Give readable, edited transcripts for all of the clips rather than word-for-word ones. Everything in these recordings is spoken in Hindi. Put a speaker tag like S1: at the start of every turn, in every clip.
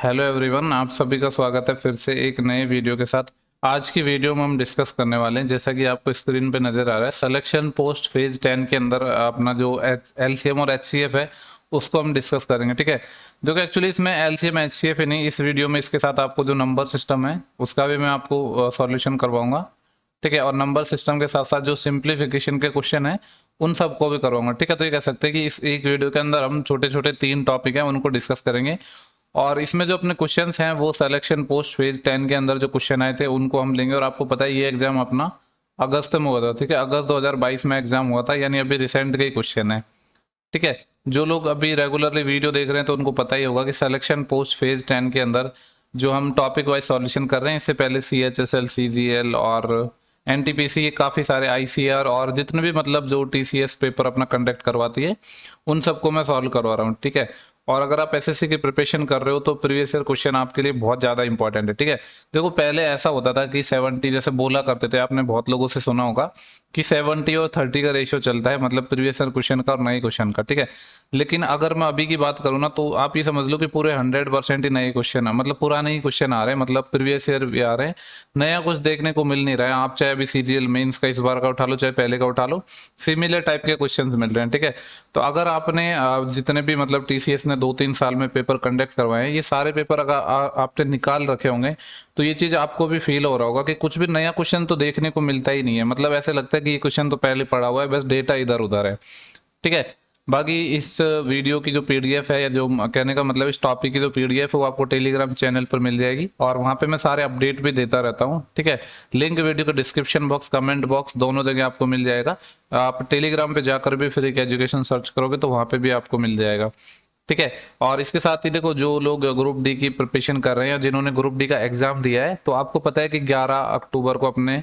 S1: हेलो एवरीवन, आप सभी का स्वागत है फिर से एक नए वीडियो के साथ। आज की वीडियो में हम डिस्कस करने वाले हैं, जैसा कि आपको स्क्रीन पे नज़र आ रहा है, सिलेक्शन पोस्ट फेज 10 के अंदर अपना जो एलसीएम और एचसीएफ है उसको हम डिस्कस करेंगे। ठीक है, जो कि एक्चुअली इसमें एलसीएम एचसीएफ ही नहीं, इस वीडियो में इसके साथ आपको जो नंबर सिस्टम है उसका भी मैं आपको सॉल्यूशन करवाऊंगा। ठीक है, और नंबर सिस्टम के साथ साथ जो सिंप्लीफिकेशन के क्वेश्चन है उन सबको भी करवाऊंगा। ठीक है, तो ये कह सकते हैं कि इस एक वीडियो के अंदर हम छोटे छोटे 3 टॉपिक हैं उनको डिस्कस करेंगे। और इसमें जो अपने क्वेश्चंस हैं वो सिलेक्शन पोस्ट फेज 10 के अंदर जो क्वेश्चन आए थे उनको हम लेंगे। और आपको पता है ये एग्जाम अपना अगस्त में हुआ था। ठीक है, अगस्त 2022 में एग्जाम हुआ था, यानी अभी रिसेंट का ही क्वेश्चन है। ठीक है, जो लोग अभी रेगुलरली वीडियो देख रहे हैं तो उनको पता ही होगा कि सिलेक्शन पोस्ट फेज 10 के अंदर जो हम टॉपिक वाइज सॉल्यूशन कर रहे हैं, इससे पहले CHSL CGL और NTPC ये काफ़ी सारे ICR और जितने भी मतलब जो TCS पेपर अपना कंडक्ट करवाती है उन सबको मैं सॉल्व करवा रहा हूँ। ठीक है, और अगर आप SSC की प्रिपरेशन कर रहे हो तो प्रीवियस ईयर क्वेश्चन आपके लिए बहुत ज़्यादा इंपॉर्टेंट है। ठीक है, देखो पहले ऐसा होता था कि 70 जैसे बोला करते थे, आपने बहुत लोगों से सुना होगा कि 70 और 30 का रेशियो चलता है, मतलब प्रीवियस ईयर क्वेश्चन का और नए क्वेश्चन का। ठीक है, लेकिन अगर मैं अभी की बात करूँ ना तो आप ये समझ लो कि पूरे 100% ही नए क्वेश्चन है, मतलब पुराने ही क्वेश्चन आ रहे हैं, मतलब प्रीवियस ईयर भी आ रहे हैं। नया कुछ देखने को मिल नहीं रहा है। आप चाहे अभी CGL मेंस का इस बार का उठा लो, चाहे पहले का उठा लो, सिमिलर टाइप के क्वेश्चंस मिल रहे हैं। ठीक है, तो अगर आपने जितने भी मतलब TCS ने 2-3 साल में पेपर कंडक्ट करवाए हैं, ये सारे पेपर अगर आपने निकाल रखे होंगे तो ये चीज़ आपको भी फील हो रहा होगा कि कुछ भी नया क्वेश्चन तो देखने को मिलता ही नहीं है। मतलब ऐसे लगता है कि ये क्वेश्चन तो पहले पढ़ा हुआ है, बस डेटा इधर उधर है। ठीक है, बाकी इस वीडियो की जो PDF है, या जो कहने का मतलब इस टॉपिक की जो PDF है वो आपको टेलीग्राम चैनल पर मिल जाएगी, और वहाँ पे मैं सारे अपडेट भी देता रहता हूँ। ठीक है, लिंक वीडियो का डिस्क्रिप्शन बॉक्स, कमेंट बॉक्स, दोनों जगह आपको मिल जाएगा। आप टेलीग्राम पे जाकर भी फ्री एजुकेशन सर्च करोगे तो वहाँ पे भी आपको मिल जाएगा। ठीक है, और इसके साथ ही देखो, जो लोग ग्रुप डी की प्रिपरेशन कर रहे हैं, जिन्होंने ग्रुप डी का एग्जाम दिया है, तो आपको पता है कि 11 अक्टूबर को अपने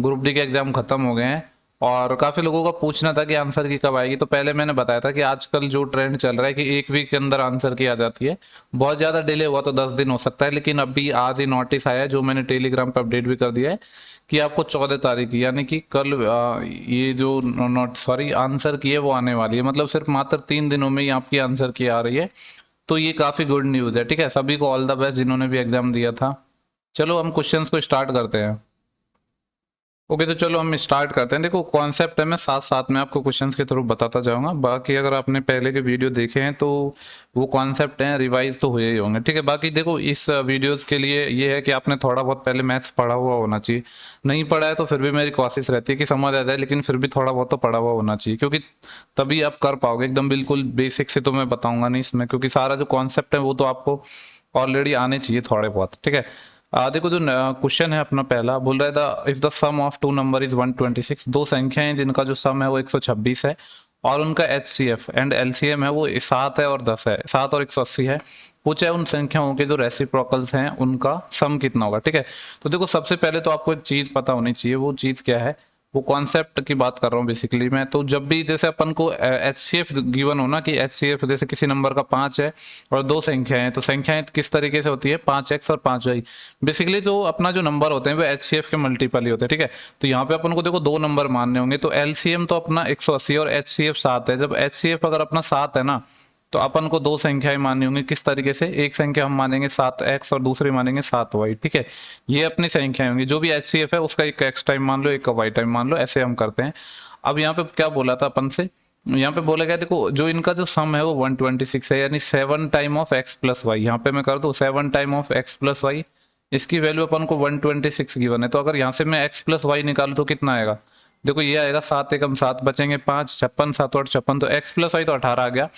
S1: ग्रुप डी के एग्जाम खत्म हो गए हैं। और काफी लोगों का पूछना था कि आंसर की कब आएगी, तो पहले मैंने बताया था कि आजकल जो ट्रेंड चल रहा है कि एक वीक के अंदर आंसर की आ जाती है। बहुत ज्यादा डिले हुआ तो 10 दिन हो सकता है, लेकिन अभी आज ही नोटिस आया है, जो मैंने टेलीग्राम पर अपडेट भी कर दिया है, कि आपको 14 तारीख यानी कि कल ये जो नोट सॉरी आंसर की है वो आने वाली है। मतलब सिर्फ मात्र 3 दिनों में ही आपकी आंसर की आ रही है। तो ये काफी गुड न्यूज है। ठीक है, सभी को ऑल द बेस्ट जिन्होंने भी एग्जाम दिया था। चलो हम क्वेश्चंस को स्टार्ट करते हैं। ओके, तो चलो हम स्टार्ट करते हैं। देखो कॉन्सेप्ट है, मैं साथ साथ में आपको क्वेश्चंस के थ्रू बताता जाऊंगा। बाकी अगर आपने पहले के वीडियो देखे हैं तो वो कॉन्सेप्ट हैं रिवाइज तो हुए ही होंगे। ठीक है, बाकी देखो इस वीडियोस के लिए ये है कि आपने थोड़ा बहुत पहले मैथ्स पढ़ा हुआ होना चाहिए। नहीं पढ़ा है तो फिर भी मेरी कोशिश रहती है कि समझ आ जाए, लेकिन फिर भी थोड़ा बहुत तो पढ़ा हुआ होना चाहिए, क्योंकि तभी आप कर पाओगे। एकदम बिल्कुल बेसिक से तो मैं बताऊंगा नहीं इसमें, क्योंकि सारा जो कॉन्सेप्ट है वो तो आपको ऑलरेडी आने चाहिए थोड़े बहुत। ठीक है, देखो जो क्वेश्चन है अपना पहला बोल रहा था, if the sum of two number is 126। दो संख्याएं जिनका जो सम है वो 126 है, और उनका HCF एंड LCM है वो 7 है और 10 है, 7 और 180 है। पूछा है उन संख्याओं के जो रेसिप्रोकल्स हैं उनका सम कितना होगा। ठीक है, तो देखो सबसे पहले तो आपको एक चीज पता होनी चाहिए, वो चीज क्या है, वो कॉन्सेप्ट की बात कर रहा हूँ बेसिकली मैं। तो जब भी जैसे अपन को HCF गिवन हो ना, कि HCF जैसे किसी नंबर का 5 है और दो संख्याएं हैं, तो संख्याएं किस तरीके से होती है, 5x और 5y। बेसिकली जो अपना जो नंबर होते हैं वो HCF के मल्टीपल ही होते हैं। ठीक है, तो यहाँ पे अपन को देखो 2 नंबर मानने होंगे, तो LCM तो अपना 180 और HCF 7 है। जब HCF अगर अपना 7 है ना, तो अपन को दो संख्याएं माननी होंगी। किस तरीके से, एक संख्या हम मानेंगे 7x और दूसरी मानेंगे 7y। ठीक है, ये अपनी संख्याएं होंगी। जो भी HCF है उसका एक x टाइम मान लो, एक का y टाइम मान लो, ऐसे हम करते हैं। अब यहाँ पे क्या बोला था अपन से, यहाँ पे बोला गया देखो जो इनका जो सम है वो 126 है, यानी 7 time of x plus y. यहाँ पे मैं कर दूं 7 time of x plus y, इसकी वैल्यू अपन को 126 गिवन है। तो अगर यहाँ से मैं x प्लस वाई निकालू तो कितना आएगा, देखो ये आएगा 7 एकम 7, बचेंगे 5, 56, 7 और 56, तो x प्लस वाई तो 18 आ गया।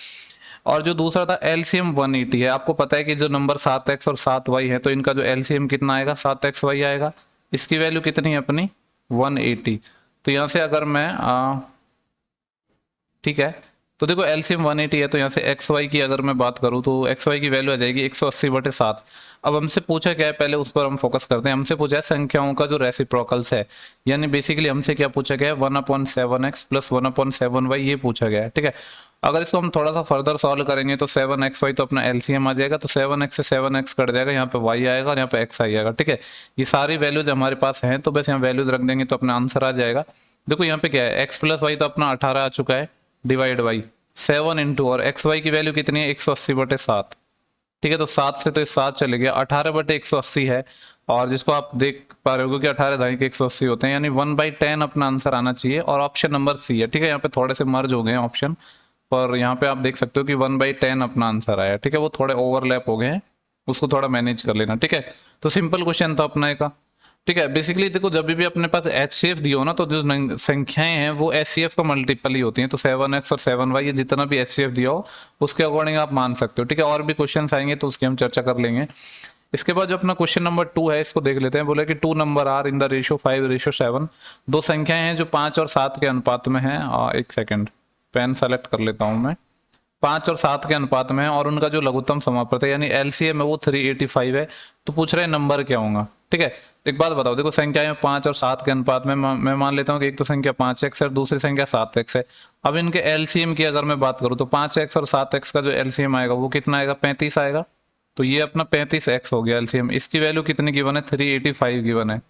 S1: और जो दूसरा था LCM 180 है। आपको पता है कि जो नंबर 7x और 7y है, तो इनका जो LCM कितना आएगा, 7xy आएगा। इसकी वैल्यू कितनी है अपनी, 180। तो यहाँ से अगर मैं ठीक है, तो देखो LCM 180 है, तो यहाँ से XY की अगर मैं बात करूँ तो XY की वैल्यू आ जाएगी 180/7। अब हमसे पूछा क्या है, पहले उस पर हम फोकस करते हैं। हमसे पूछा है संख्याओं का जो रेसिप्रोकल्स है, यानी बेसिकली हमसे क्या पूछा गया है, 1/7x प्लस 1/7y, ये पूछा गया है। ठीक है, अगर इसको हम थोड़ा सा फर्दर सॉल्व करेंगे तो 7xy तो अपना LCM आ जाएगा, तो 7x से 7x कट जाएगा, यहाँ पे y आएगा और यहाँ पे x आएगा। ठीक है, ये सारी वैल्यूज हमारे पास हैं, तो बस यहाँ वैल्यूज रख देंगे तो अपना आंसर आ जाएगा। देखो यहाँ पे क्या है, x प्लस वाई तो अपना 18 आ चुका है, डिवाइड बाई 7 इंटू, और एक्स वाई की वैल्यू कितनी है, 180/7। ठीक है, तो 7 से तो 7 चले गया, 18/180 है। और जिसको आप देख पा रहे हो कि 18 दाई के 180 होते हैं, यानी 1/10 अपना आंसर आना चाहिए। और ऑप्शन नंबर सी है। ठीक है, यहाँ पे थोड़े से मर्ज हो गए हैं ऑप्शन, पर यहाँ पे आप देख सकते हो कि 1/10 अपना आंसर आया। ठीक है, वो थोड़े ओवरलैप हो गए हैं, उसको थोड़ा मैनेज कर लेना। ठीक है, तो सिंपल क्वेश्चन था अपना का। ठीक है, बेसिकली देखो जब भी अपने पास HCF दिया हो ना, तो जो संख्याएं हैं वो HCF का मल्टीपल ही होती हैं। तो 7x और 7y, ये जितना भी HCF दिया हो उसके अकॉर्डिंग आप मान सकते हो। ठीक है, और भी क्वेश्चन आएंगे तो उसकी हम चर्चा कर लेंगे। इसके बाद जो अपना क्वेश्चन नंबर 2 है, इसको देख लेते हैं। बोले कि 2 number are in the ratio 5:7। दो संख्याएं हैं जो 5 और 7 के अनुपात में है। एक सेकेंड, पेन सेलेक्ट कर लेता हूं मैं। 5 और 7 के अनुपात में है और उनका जो लघुत्तम समापवर्त है यानी LCM है वो 385 है। तो पूछ रहे हैं नंबर क्या होगा। ठीक है, एक बात बताओ, देखो संख्या में 5 और 7 के अनुपात में मैं मान लेता हूँ कि एक तो संख्या 5x है और दूसरी संख्या 7x है। अब इनके LCM की अगर मैं बात करूँ तो 5x और 7x का जो LCM आएगा वो कितना आएगा, 35 आएगा। तो ये अपना 35x हो गया LCM। इसकी वैल्यू कितनी गिवन है, 385 गिवन है।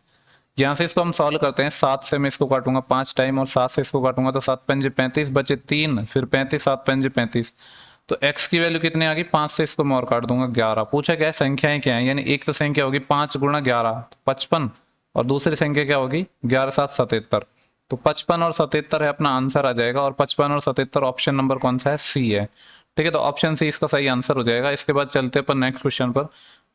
S1: यहाँ से इसको हम सॉल्व करते हैं। 7 से मैं इसको काटूंगा 5 टाइम और 7 से इसको काटूंगा तो 7 पंजे 35, बचे 3, फिर 35, 7 पंजे 35। तो x की वैल्यू कितनी आ गई, 5 से इसको मैं और काट दूंगा 11। पूछा क्या है, संख्याएं क्या है, यानी एक तो संख्या होगी 5 गुणा 11 55, और दूसरी संख्या क्या होगी 11 7 77। तो 55 और 77 है अपना आंसर आ जाएगा। और 55 और 77 ऑप्शन नंबर कौन सा है, सी है। ठीक है, तो ऑप्शन सी इसका सही आंसर हो जाएगा। इसके बाद चलते हैं अपन नेक्स्ट क्वेश्चन पर।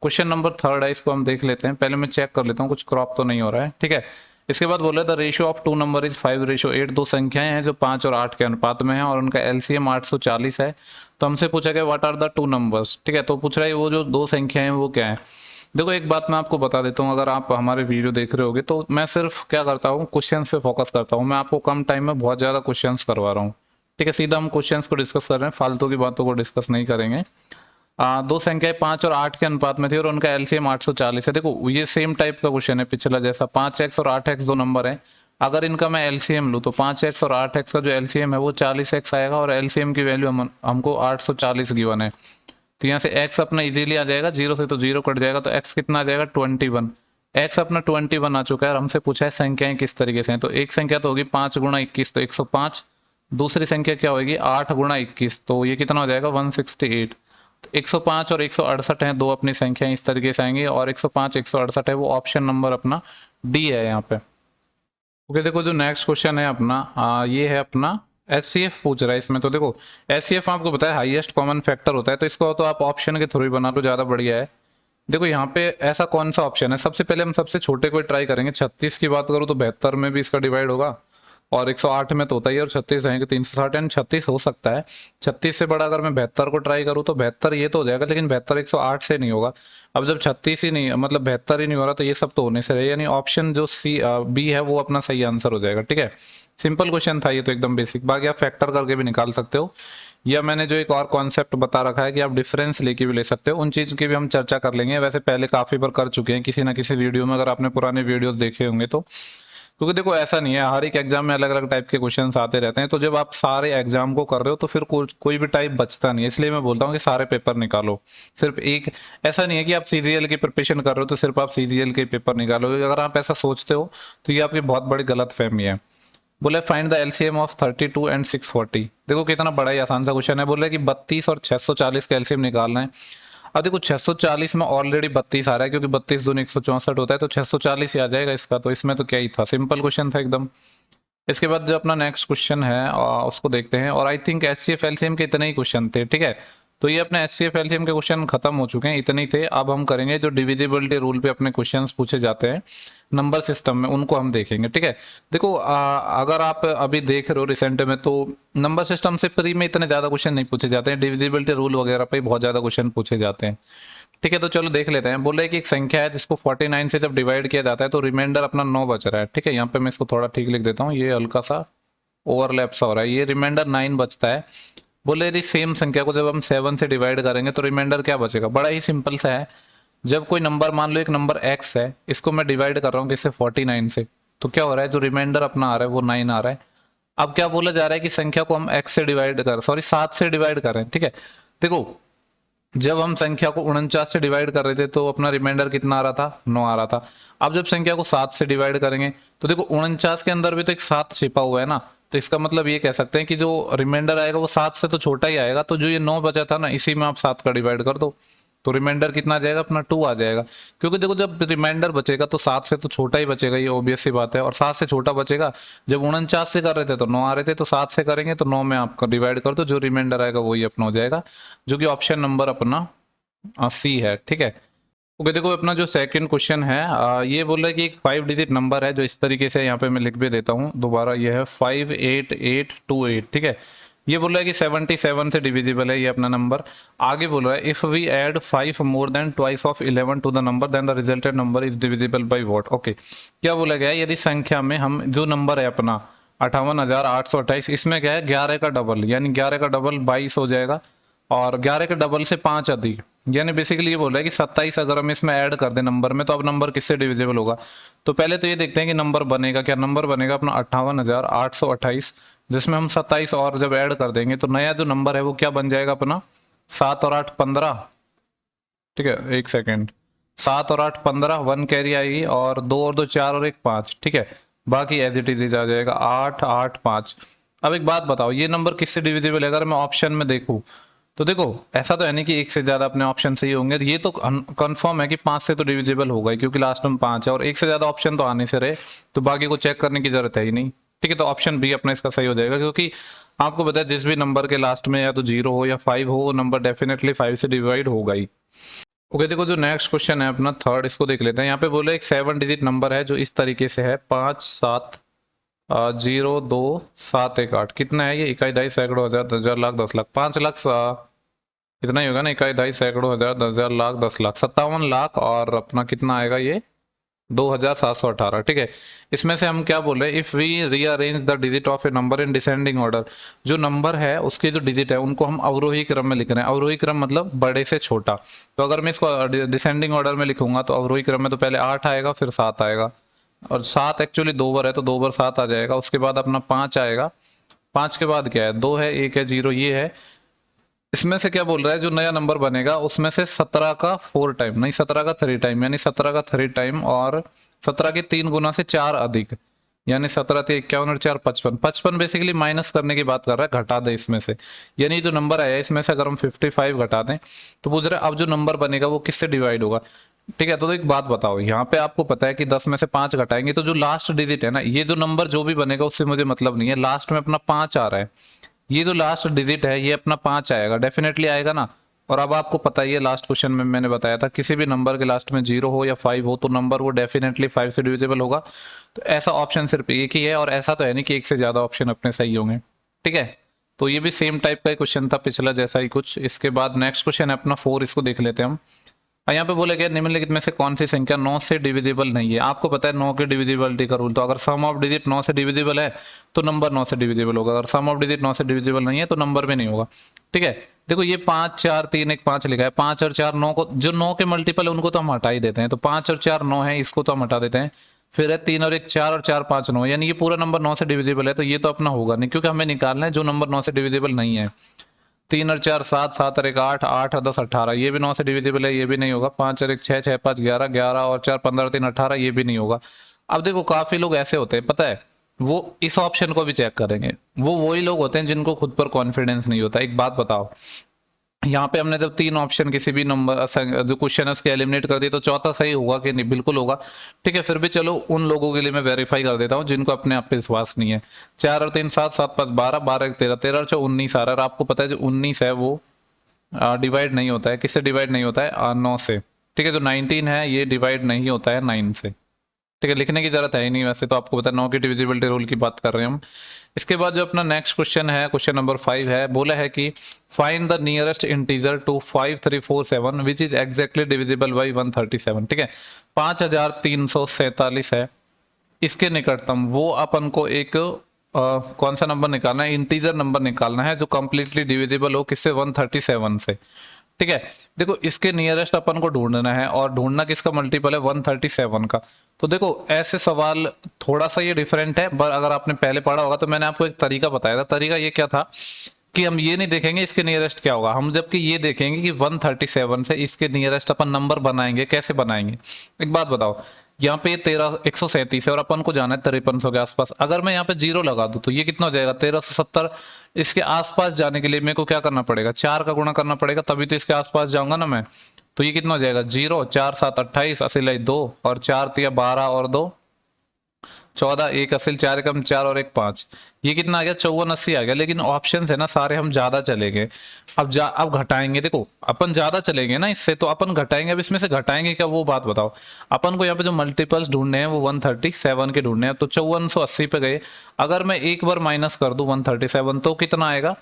S1: क्वेश्चन नंबर 3 है, इसको हम देख लेते हैं। पहले मैं चेक कर लेता हूँ कुछ क्रॉप तो नहीं हो रहा है। ठीक है, इसके बाद बोले the ratio of two number is 5:8। दो संख्याएं हैं जो 5 और 8 के अनुपात में है और उनका LCM 840 है। तो हमसे पूछा गया what are the two numbers. ठीक है, तो पूछ रहा है वो जो दो संख्याएं हैं वो क्या है। देखो एक बात मैं आपको बता देता हूँ, अगर आप हमारे वीडियो देख रहे होगे तो मैं सिर्फ क्या करता हूँ, क्वेश्चन पे फोकस करता हूँ। मैं आपको कम टाइम में बहुत ज़्यादा क्वेश्चंस करवा रहा हूँ। ठीक है, सीधा हम क्वेश्चंस को डिस्कस कर रहे हैं, फालतू की बातों को डिस्कस नहीं करेंगे। दो संख्याएं 5 और 8 के अनुपात में थी और उनका LCM 840 है। देखो ये सेम टाइप का क्वेश्चन है पिछला जैसा। 5x और 8x दो नंबर है, अगर इनका मैं LCM लूँ तो 5x और 8x का जो LCM है वो 40x आएगा और LCM की वैल्यू हमको 840 गिवन है। तो यहाँ से x अपना इजीली आ जाएगा, जीरो से तो जीरो कट जाएगा, तो x कितना आ जाएगा 21। x अपना 21 आ चुका है और हमसे पूछा है संख्याएं किस तरीके से हैं। तो एक संख्या तो होगी 5 गुणा 21 तो 105। दूसरी संख्या क्या होगी 8 गुणा 21 तो ये कितना हो जाएगा 168। 105 और 168 है दो अपनी संख्या इस तरीके से आएंगी और 105 168 है वो ऑप्शन नंबर अपना डी है यहाँ पे। ओके, देखो जो नेक्स्ट क्वेश्चन है अपना ये है अपना HCF पूछ रहा है इसमें। तो देखो HCF आपको पता है हाईएस्ट कॉमन फैक्टर होता है, तो इसको तो आप ऑप्शन के थ्रू ही बना लो, ज़्यादा बढ़िया है। देखो यहाँ पे ऐसा कौन सा ऑप्शन है, सबसे पहले हम सबसे छोटे को ट्राई करेंगे। 36 की बात करूँ तो 72 में भी इसका डिवाइड होगा और 108 में तो होता ही है, और 36 रहेंगे 360 एंड 36 हो सकता है। 36 से बड़ा अगर मैं 72 को ट्राई करूँ तो 72 ये तो हो जाएगा, लेकिन 72 108 से नहीं होगा। अब जब 36 ही नहीं मतलब 72 ही नहीं हो रहा तो ये सब तो होने से रहे, यानी ऑप्शन जो बी है वो अपना सही आंसर हो जाएगा। ठीक है, सिंपल क्वेश्चन था ये तो एकदम बेसिक। बाकी आप फैक्टर करके भी निकाल सकते हो, या मैंने जो एक और कॉन्सेप्ट बता रखा है कि आप डिफरेंस लेके भी ले सकते हो, उन चीज़ की भी हम चर्चा कर लेंगे। वैसे पहले काफ़ी बार कर चुके हैं किसी ना किसी वीडियो में, अगर आपने पुराने वीडियोस देखे होंगे तो। क्योंकि देखो ऐसा नहीं है, हर एक एग्जाम में अलग अलग टाइप के क्वेश्चंस आते रहते हैं, तो जब आप सारे एग्जाम को कर रहे हो तो फिर कोई भी टाइप बचता नहीं है। इसलिए मैं बोलता हूँ कि सारे पेपर निकालो, सिर्फ एक। ऐसा नहीं है कि आप CGL की प्रिपरेशन कर रहे हो तो सिर्फ आप CGL के पेपर निकालोगे। अगर आप ऐसा सोचते हो तो ये आपकी बहुत बड़ी गलत फहमी है। बोले find the LCM of 32 and 640। देखो कितना बड़ा ही आसान सा क्वेश्चन है। बोले कि 32 और 640 का LCM निकालना है। अब देखो 640 में ऑलरेडी 32 आ रहा है, क्योंकि 32 दूनी 164 होता है, तो 640 ही आ जाएगा इसका। तो इसमें तो क्या ही था, सिंपल क्वेश्चन था एकदम। इसके बाद जो अपना नेक्स्ट क्वेश्चन है उसको देखते हैं। और आई थिंक HCF LCM के इतने ही क्वेश्चन थे। ठीक है, तो ये अपने HCF LCM के क्वेश्चन खत्म हो चुके हैं, इतने ही थे। अब हम करेंगे जो डिविजिबिलिटी रूल पे अपने क्वेश्चंस पूछे जाते हैं नंबर सिस्टम में, उनको हम देखेंगे। ठीक है, देखो अगर आप अभी देख रहे हो रिसेंट में तो नंबर सिस्टम से प्री में इतने ज्यादा क्वेश्चन नहीं पूछे जाते हैं, डिविजिबिलिटी रूल वगैरह पे बहुत ज्यादा क्वेश्चन पूछे जाते हैं। ठीक है, तो चलो देख लेते हैं। बोल रहे कि एक संख्या है जिसको 49 से जब डिवाइड किया जाता है तो रिमाइंडर अपना 9 बच रहा है। ठीक है, यहाँ पे मैं इसको थोड़ा ठीक लिख देता हूँ, ये हल्का सा ओवरलैप सा हो रहा है। ये रिमाइंडर 9 बचता है। बोले यदि सेम संख्या को जब हम 7 से डिवाइड करेंगे तो रिमाइंडर क्या बचेगा। बड़ा ही सिंपल सा है, जब कोई नंबर मान लो एक नंबर x है, इसको मैं डिवाइड कर रहा हूँ किससे 49 से, तो क्या हो रहा है जो रिमाइंडर अपना आ रहा है वो 9 आ रहा है। अब क्या बोला जा रहा है कि संख्या को हम x से डिवाइड कर सॉरी 7 से डिवाइड कर रहे हैं। ठीक है, देखो जब हम संख्या को 49 से डिवाइड कर रहे थे तो अपना रिमाइंडर कितना आ रहा था 9 आ रहा था। अब जब संख्या को 7 से डिवाइड करेंगे तो देखो 49 के अंदर भी तो एक 7 छिपा हुआ है ना, तो इसका मतलब ये कह सकते हैं कि जो रिमाइंडर आएगा वो 7 से तो छोटा ही आएगा। तो जो ये 9 बचा था ना, इसी में आप 7 का डिवाइड कर दो। तो रिमाइंडर कितना आ जाएगा अपना 2 आ जाएगा, क्योंकि देखो जब रिमाइंडर बचेगा तो 7 से तो छोटा ही बचेगा, ये ऑब्वियस सी बात है, और 7 से छोटा बचेगा। जब 49 से कर रहे थे तो 9 आ रहे थे, तो 7 से करेंगे तो 9 में आपका डिवाइड कर दो, जो रिमाइंडर आएगा वही अपना हो जाएगा, जो कि ऑप्शन नंबर अपना सी है। ठीक है, ओके देखो अपना जो सेकंड क्वेश्चन है ये बोल रहा है कि एक 5 डिजिट नंबर है जो इस तरीके से, यहाँ पे मैं लिख भी देता हूँ दोबारा, ये है 58828। ठीक है, ये बोल रहा है कि 77 से डिविजिबल है ये अपना नंबर। आगे बोल रहा है if we add 5 more than twice of 11 to the number then the resulted number is divisible by what. Okay, क्या बोला गया है, यदि संख्या में हम जो नंबर है अपना 58,828, इसमें क्या है 11 का डबल, यानी 11 का डबल 22 हो जाएगा, और 11 के डबल से 5 अधिक, यानी बेसिकली ये बोल रहा है कि 27 अगर हम इसमें ऐड कर दें नंबर में, तो अब नंबर किससे डिविजिबल होगा। तो पहले तो ये देखते हैं कि नंबर बनेगा क्या, नंबर बनेगा अपना 58,828, जिसमें हम 27 और जब ऐड कर देंगे तो नया जो नंबर है वो क्या बन जाएगा अपना 7 और 8 15। ठीक है, एक सेकेंड, 7 और 8 15, 1 कैरी आएगी, और 2 और 2 4 और 1 5। ठीक है, बाकी एज इट इज आ जाएगा 8 8 5। अब एक बात बताओ, ये नंबर किससे डिविजिबल है, अगर मैं ऑप्शन में देखूं तो देखो ऐसा तो है नहीं कि एक से ज्यादा अपने ऑप्शन सही होंगे, ये तो कंफर्म है कि 5 से तो डिविजिबल होगा ही, क्योंकि लास्ट में 5 है, और एक से ज्यादा ऑप्शन तो आने से रहे, तो बाकी को चेक करने की जरूरत है ही नहीं। ठीक है, तो ऑप्शन बी अपना इसका सही हो जाएगा, क्योंकि आपको पता है जिस भी नंबर के लास्ट में या तो 0 हो या 5 हो, वो नंबर डेफिनेटली 5 से डिवाइड होगा ही। ओके देखो जो नेक्स्ट क्वेश्चन है अपना थर्ड, इसको देख लेते हैं। यहाँ पे बोले एक 7 डिजिट नंबर है जो इस तरीके से है 5 7 0 2 7 1 8। कितना है ये, इकाई दहाई सैकड़ों हजार दस हजार लाख 10 लाख 5 लाख, इतना ही होगा ना, इकाई दहाई सैकड़ों हजार 10 हजार लाख 10 लाख 57 लाख, और अपना कितना आएगा ये 2718। ठीक है, इसमें से हम क्या बोल रहे हैं, if we rearrange the digit of a number in descending order, जो नंबर है उसके जो डिजिट है उनको हम अवरोही क्रम में लिख रहे हैं। अवरोही क्रम मतलब बड़े से छोटा, तो अगर मैं इसको डिसेंडिंग ऑर्डर में लिखूंगा तो अवरोही क्रम में तो पहले 8 आएगा, फिर 7 आएगा, और 7 एक्चुअली 2 बार है तो 2 बार 7 आ जाएगा, उसके बाद अपना 5 आएगा, 5 के बाद क्या है 2 है 1 है 0, ये है। इसमें से क्या बोल रहा है, जो नया नंबर बनेगा उसमें से 17 का 4 टाइम, नहीं 17 का 3 टाइम, यानी 17 का 3 टाइम, और 17 के 3 गुना से 4 अधिक, यानी 17 थे 51 और 4 55। 55 बेसिकली माइनस करने की बात कर रहा है, घटा दे इसमें से, यानी जो नंबर आया इसमें से अगर हम 55 घटा दें तो पूछ रहे अब जो नंबर बनेगा वो किससे डिवाइड होगा। ठीक है, तो एक बात बताओ, यहाँ पे आपको पता है कि 10 में से 5 घटाएंगे तो जो लास्ट डिजिट है ना, ये जो नंबर जो भी बनेगा उससे मुझे मतलब नहीं है, लास्ट में अपना 5 आ रहा है, ये जो लास्ट डिजिट है ये अपना 5 आएगा, डेफिनेटली आएगा ना। और अब आपको पता ही है लास्ट क्वेश्चन में मैंने बताया था, किसी भी नंबर के लास्ट में 0 हो या 5 हो तो नंबर वो डेफिनेटली 5 से डिविजिबल होगा। तो ऐसा ऑप्शन सिर्फ एक ही है, और ऐसा तो है नहीं कि एक से ज्यादा ऑप्शन अपने सही होंगे। ठीक है, तो ये भी सेम टाइप का क्वेश्चन था पिछला जैसा ही कुछ। इसके बाद नेक्स्ट क्वेश्चन है अपना 4, इसको देख लेते हैं हम। यहाँ पे बोला गया निम्नलिखित में से कौन सी संख्या 9 से डिविजिबल नहीं है। आपको पता है 9 की डिविजिबिलिटी का रूल, तो अगर सम ऑफ डिजिट 9 से डिविजिबल है तो नंबर 9 से डिविजिबल होगा, अगर सम ऑफ डिजिट 9 से डिविजिबल नहीं है तो नंबर भी नहीं होगा। ठीक है, देखो ये 5 4 3 1 5 लिखा है, 5 और 4 9 को, जो 9 के मल्टीपल है उनको तो हम हटा ही देते हैं, तो 5 और 4 9 है, इसको तो हम हटा देते हैं। फिर है 3 और 1 4 और 4 5 9, यानी ये पूरा नंबर 9 से डिविजिबल है, तो ये तो अपना होगा नहीं, क्योंकि हमें निकालना है जो नंबर 9 से डिविजिबल नहीं है। 3 और 4 7, 7 और 1 8, 8 और 10 18, ये भी 9 से डिविजिबल है, ये भी नहीं होगा। 5 और 1 6, 6 5 11, 11 और 4 15 और 3 18, ये भी नहीं होगा। अब देखो काफी लोग ऐसे होते हैं पता है, वो इस ऑप्शन को भी चेक करेंगे, वो वही लोग होते हैं जिनको खुद पर कॉन्फिडेंस नहीं होता। एक बात बताओ, यहाँ पे हमने जब 3 ऑप्शन किसी भी नंबर जो क्वेश्चन है उसके एलिमिनेट कर दिए तो चौथा सही होगा कि नहीं, बिल्कुल होगा। ठीक है, फिर भी चलो उन लोगों के लिए मैं वेरीफाई कर देता हूँ जिनको अपने आप पे विश्वास नहीं है। 4 और 3 7, 7 5 12, 12 1 13, 13 और 4 19 आ रहा है, और आपको पता है जो 19 है वो डिवाइड नहीं होता है, किससे डिवाइड नहीं होता है 9 से। ठीक है, जो 19 है ये डिवाइड नहीं होता है 9 से। ठीक है, लिखने की जरूरत है ही नहीं, वैसे तो आपको पता है 9 की डिविजिबिलिटी रूल की बात कर रहे हैं हम। इसके बाद जो अपना नेक्स्ट क्वेश्चन है, क्वेश्चन नंबर 5 है, बोला है कि find the nearest integer to 5347 which is exactly divisible by 137। ठीक है, 5347 है, इसके निकटतम वो अपन को एक कौन सा नंबर निकालना है, इंटीजर नंबर निकालना है जो कंप्लीटली डिविजिबल हो किससे 137 से। ठीक है, देखो इसके नियरेस्ट अपन को ढूंढना है, और ढूंढना किसका मल्टीपल है 137 का। तो देखो ऐसे सवाल थोड़ा सा ये डिफरेंट है, पर अगर आपने पहले पढ़ा होगा तो मैंने आपको एक तरीका बताया था। तरीका ये क्या था कि हम ये नहीं देखेंगे इसके नियरेस्ट क्या होगा, हम जबकि ये देखेंगे कि 137 से इसके नियरेस्ट अपन नंबर बनाएंगे, कैसे बनाएंगे। एक बात बताओ, यहाँ पे 137 है और अपन को जाना है 5300 के आसपास, अगर मैं यहाँ पे 0 लगा दूं तो ये कितना हो जाएगा 1370। इसके आसपास जाने के लिए मेरे को क्या करना पड़ेगा, 4 का गुणा करना पड़ेगा, तभी तो इसके आसपास जाऊंगा ना मैं। तो ये कितना हो जाएगा 0, 4 7 28, असिल 2 और 4 तिया 12 और 2 14, एक असिल 4 एकम 4 और एक 5, ये कितना आ गया 5480 आ गया। लेकिन ऑप्शन है ना सारे हम ज्यादा चले गए। अब घटाएंगे, देखो अपन ज्यादा चलेंगे ना इससे, तो अपन घटाएंगे। अब इसमें से घटाएंगे क्या वो बात बताओ। अपन को यहाँ पे जो मल्टीपल्स ढूंढने हैं वो 137 के ढूंढने हैं, तो 5480 पे गए। अगर मैं एक बार माइनस कर दूं 137 तो कितना आएगा।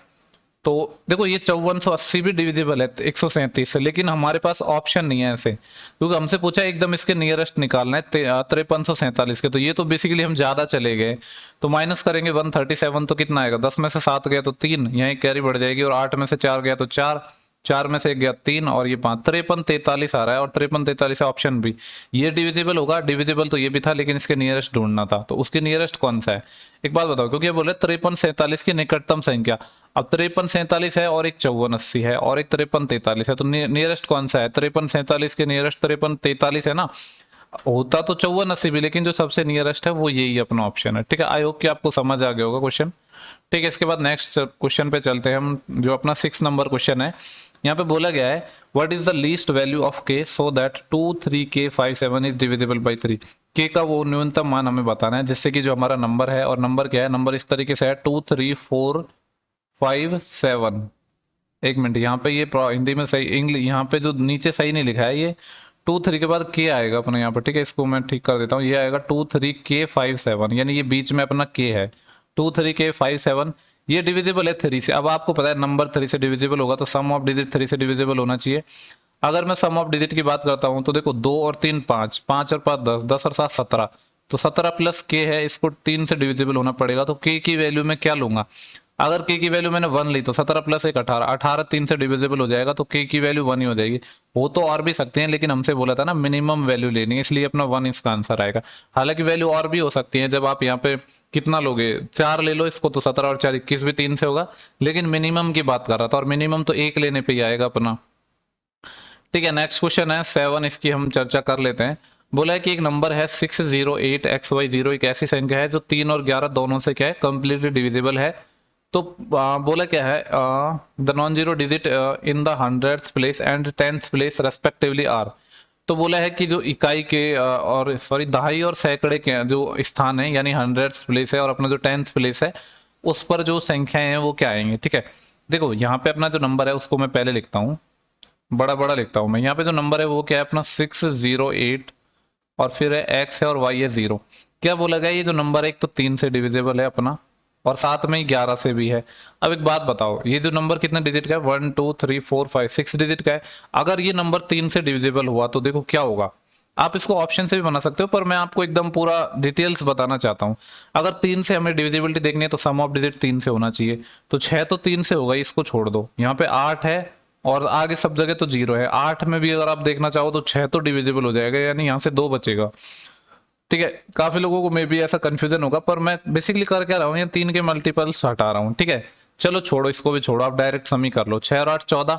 S1: तो देखो ये 5480 भी डिविजिबल है 137 से, लेकिन हमारे पास ऑप्शन नहीं है ऐसे, क्योंकि हमसे पूछा एकदम इसके नियरेस्ट निकालना है 5347 के, तो ये तो बेसिकली हम ज्यादा चले गए। तो माइनस करेंगे 137 तो कितना आएगा, 10 में से 7 गया तो 3, यहाँ कैरी बढ़ जाएगी, और 8 में से 4 गया तो 4, 4 में से 1 गया 3 और ये 5, 5343 आ रहा है। और 5343 ऑप्शन भी ये डिविजिबल होगा। डिविजिबल तो ये भी था, लेकिन इसके नियरेस्ट ढूंढना था, तो उसके नियरेस्ट कौन सा है। एक बात बताओ, क्योंकि ये बोले 5347 की निकटतम संख्या। अब 5347 है और एक 5480 है और एक 5343 है, तो नियरेस्ट कौन सा है। 5347 के नियरेस्ट 5343 है ना। होता तो 5480 भी, लेकिन जो सबसे नियरेस्ट है वो यही अपना ऑप्शन है। ठीक है, आई होप कि आपको समझ आ गया होगा क्वेश्चन। ठीक है, इसके बाद नेक्स्ट क्वेश्चन पे चलते हैं हम, जो अपना 6 नंबर क्वेश्चन है। यहाँ पे बोला गया है what is the least value of K so that 2 3 k 5 7 is divisible by 3। K का वो न्यूनतम मान हमें बताना है, जिससे कि जो हमारा नंबर है, और नंबर क्या है, नंबर इस तरीके से है 2 3 4 5 7। एक मिनट, यहाँ पे ये हिंदी में सही, इंग्लिश यहाँ पे जो नीचे सही नहीं लिखा है, ये 2 3 के बाद के आएगा अपने यहाँ पर। ठीक है, इसको मैं ठीक कर देता हूँ, ये आएगा 2 3 k 5 7, यानी ये बीच में अपना के है 2 3 k 5 7। ये डिविजिबल है 3 से। अब आपको पता है नंबर 3 से डिविजिबल होगा तो सम ऑफ डिजिट 3 से डिविजिबल होना चाहिए। अगर मैं सम ऑफ डिजिट की बात करता हूँ तो देखो 2 और 3 5, 5 और 5 10, 10 और 7 17, तो 17 प्लस के है, इसको 3 से डिविजिबल होना पड़ेगा। तो के की वैल्यू में क्या लूंगा, अगर के की वैल्यू मैंने 1 ली तो 17 प्लस 1 18, 18 3 से डिविजिबल हो जाएगा, तो के की वैल्यू 1 ही हो जाएगी। वो तो और भी सकते हैं, लेकिन हमसे बोला था ना मिनिमम वैल्यू लेनी है, इसलिए अपना 1 इसका आंसर आएगा। हालांकि वैल्यू और भी हो सकती है, जब आप यहाँ पे कितना लोगे, 4 ले लो इसको, तो 17 और 4 21 भी 3 से होगा, लेकिन मिनिमम की बात कर रहा था, और मिनिमम तो 1 लेने पे ही आएगा अपना। ठीक है, नेक्स्ट क्वेश्चन है 7, इसकी हम चर्चा कर लेते हैं। बोला है कि एक नंबर है 608xy0, एक ऐसी संख्या है जो 3 और 11 दोनों से क्या है, कंप्लीटली डिविजिबल है। तो बोला क्या है, the non zero digit in the 100th place and 10th place respectively are. तो बोला है कि जो इकाई के और सॉरी दहाई और सैकड़े के जो स्थान है, यानी 100th प्लेस है और अपना जो 10th प्लेस है, उस पर जो संख्याएं हैं वो क्या आएंगे। ठीक है, देखो यहाँ पे अपना जो नंबर है उसको मैं पहले लिखता हूँ, बड़ा बड़ा लिखता हूँ मैं। यहाँ पे जो नंबर है वो क्या है अपना 608, और फिर है एक्स है और वाई है 0। क्या बोला गया, ये जो नंबर है एक तो 3 से डिविजिबल है अपना, और साथ में ही 11 से भी है। अब एक बात बताओ, ये जो नंबर कितने डिजिट का है, 1 2 3 4 5 6 डिजिट का है। अगर ये नंबर 3 से डिविजिबल हुआ तो देखो क्या होगा। आप इसको ऑप्शन से भी बना सकते हो, पर मैं आपको एकदम पूरा डिटेल्स बताना चाहता हूँ। अगर 3 से हमें डिविजिबिलिटी देखनी है तो सम ऑफ डिजिट 3 से होना चाहिए, तो 6 तो 3 से होगा, इसको छोड़ दो। यहाँ पे 8 है और आगे सब जगह तो 0 है। 8 में भी अगर आप देखना चाहो तो 6 तो डिविजिबल हो जाएगा, यानी यहाँ से 2 बचेगा। ठीक है, काफी लोगों को मे भी ऐसा कंफ्यूजन होगा, पर मैं बेसिकली कर क्या रहा हूँ, ये 3 के मल्टीपल्स हटा रहा हूँ। ठीक है, चलो छोड़ो, इसको भी छोड़ो, आप डायरेक्ट सम ही कर लो। 6 और 8 14,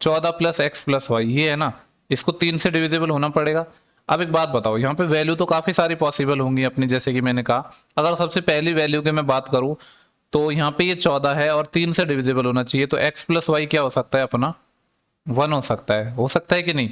S1: 14 प्लस एक्स प्लस वाई, ये है ना, इसको 3 से डिविजिबल होना पड़ेगा। अब एक बात बताओ, यहाँ पे वैल्यू तो काफी सारी पॉसिबल होंगी अपनी, जैसे कि मैंने कहा। अगर सबसे पहली वैल्यू की मैं बात करूं तो यहाँ पे ये 14 है और 3 से डिविजिबल होना चाहिए, तो एक्स प्लस वाई क्या हो सकता है अपना, 1 हो सकता है कि नहीं।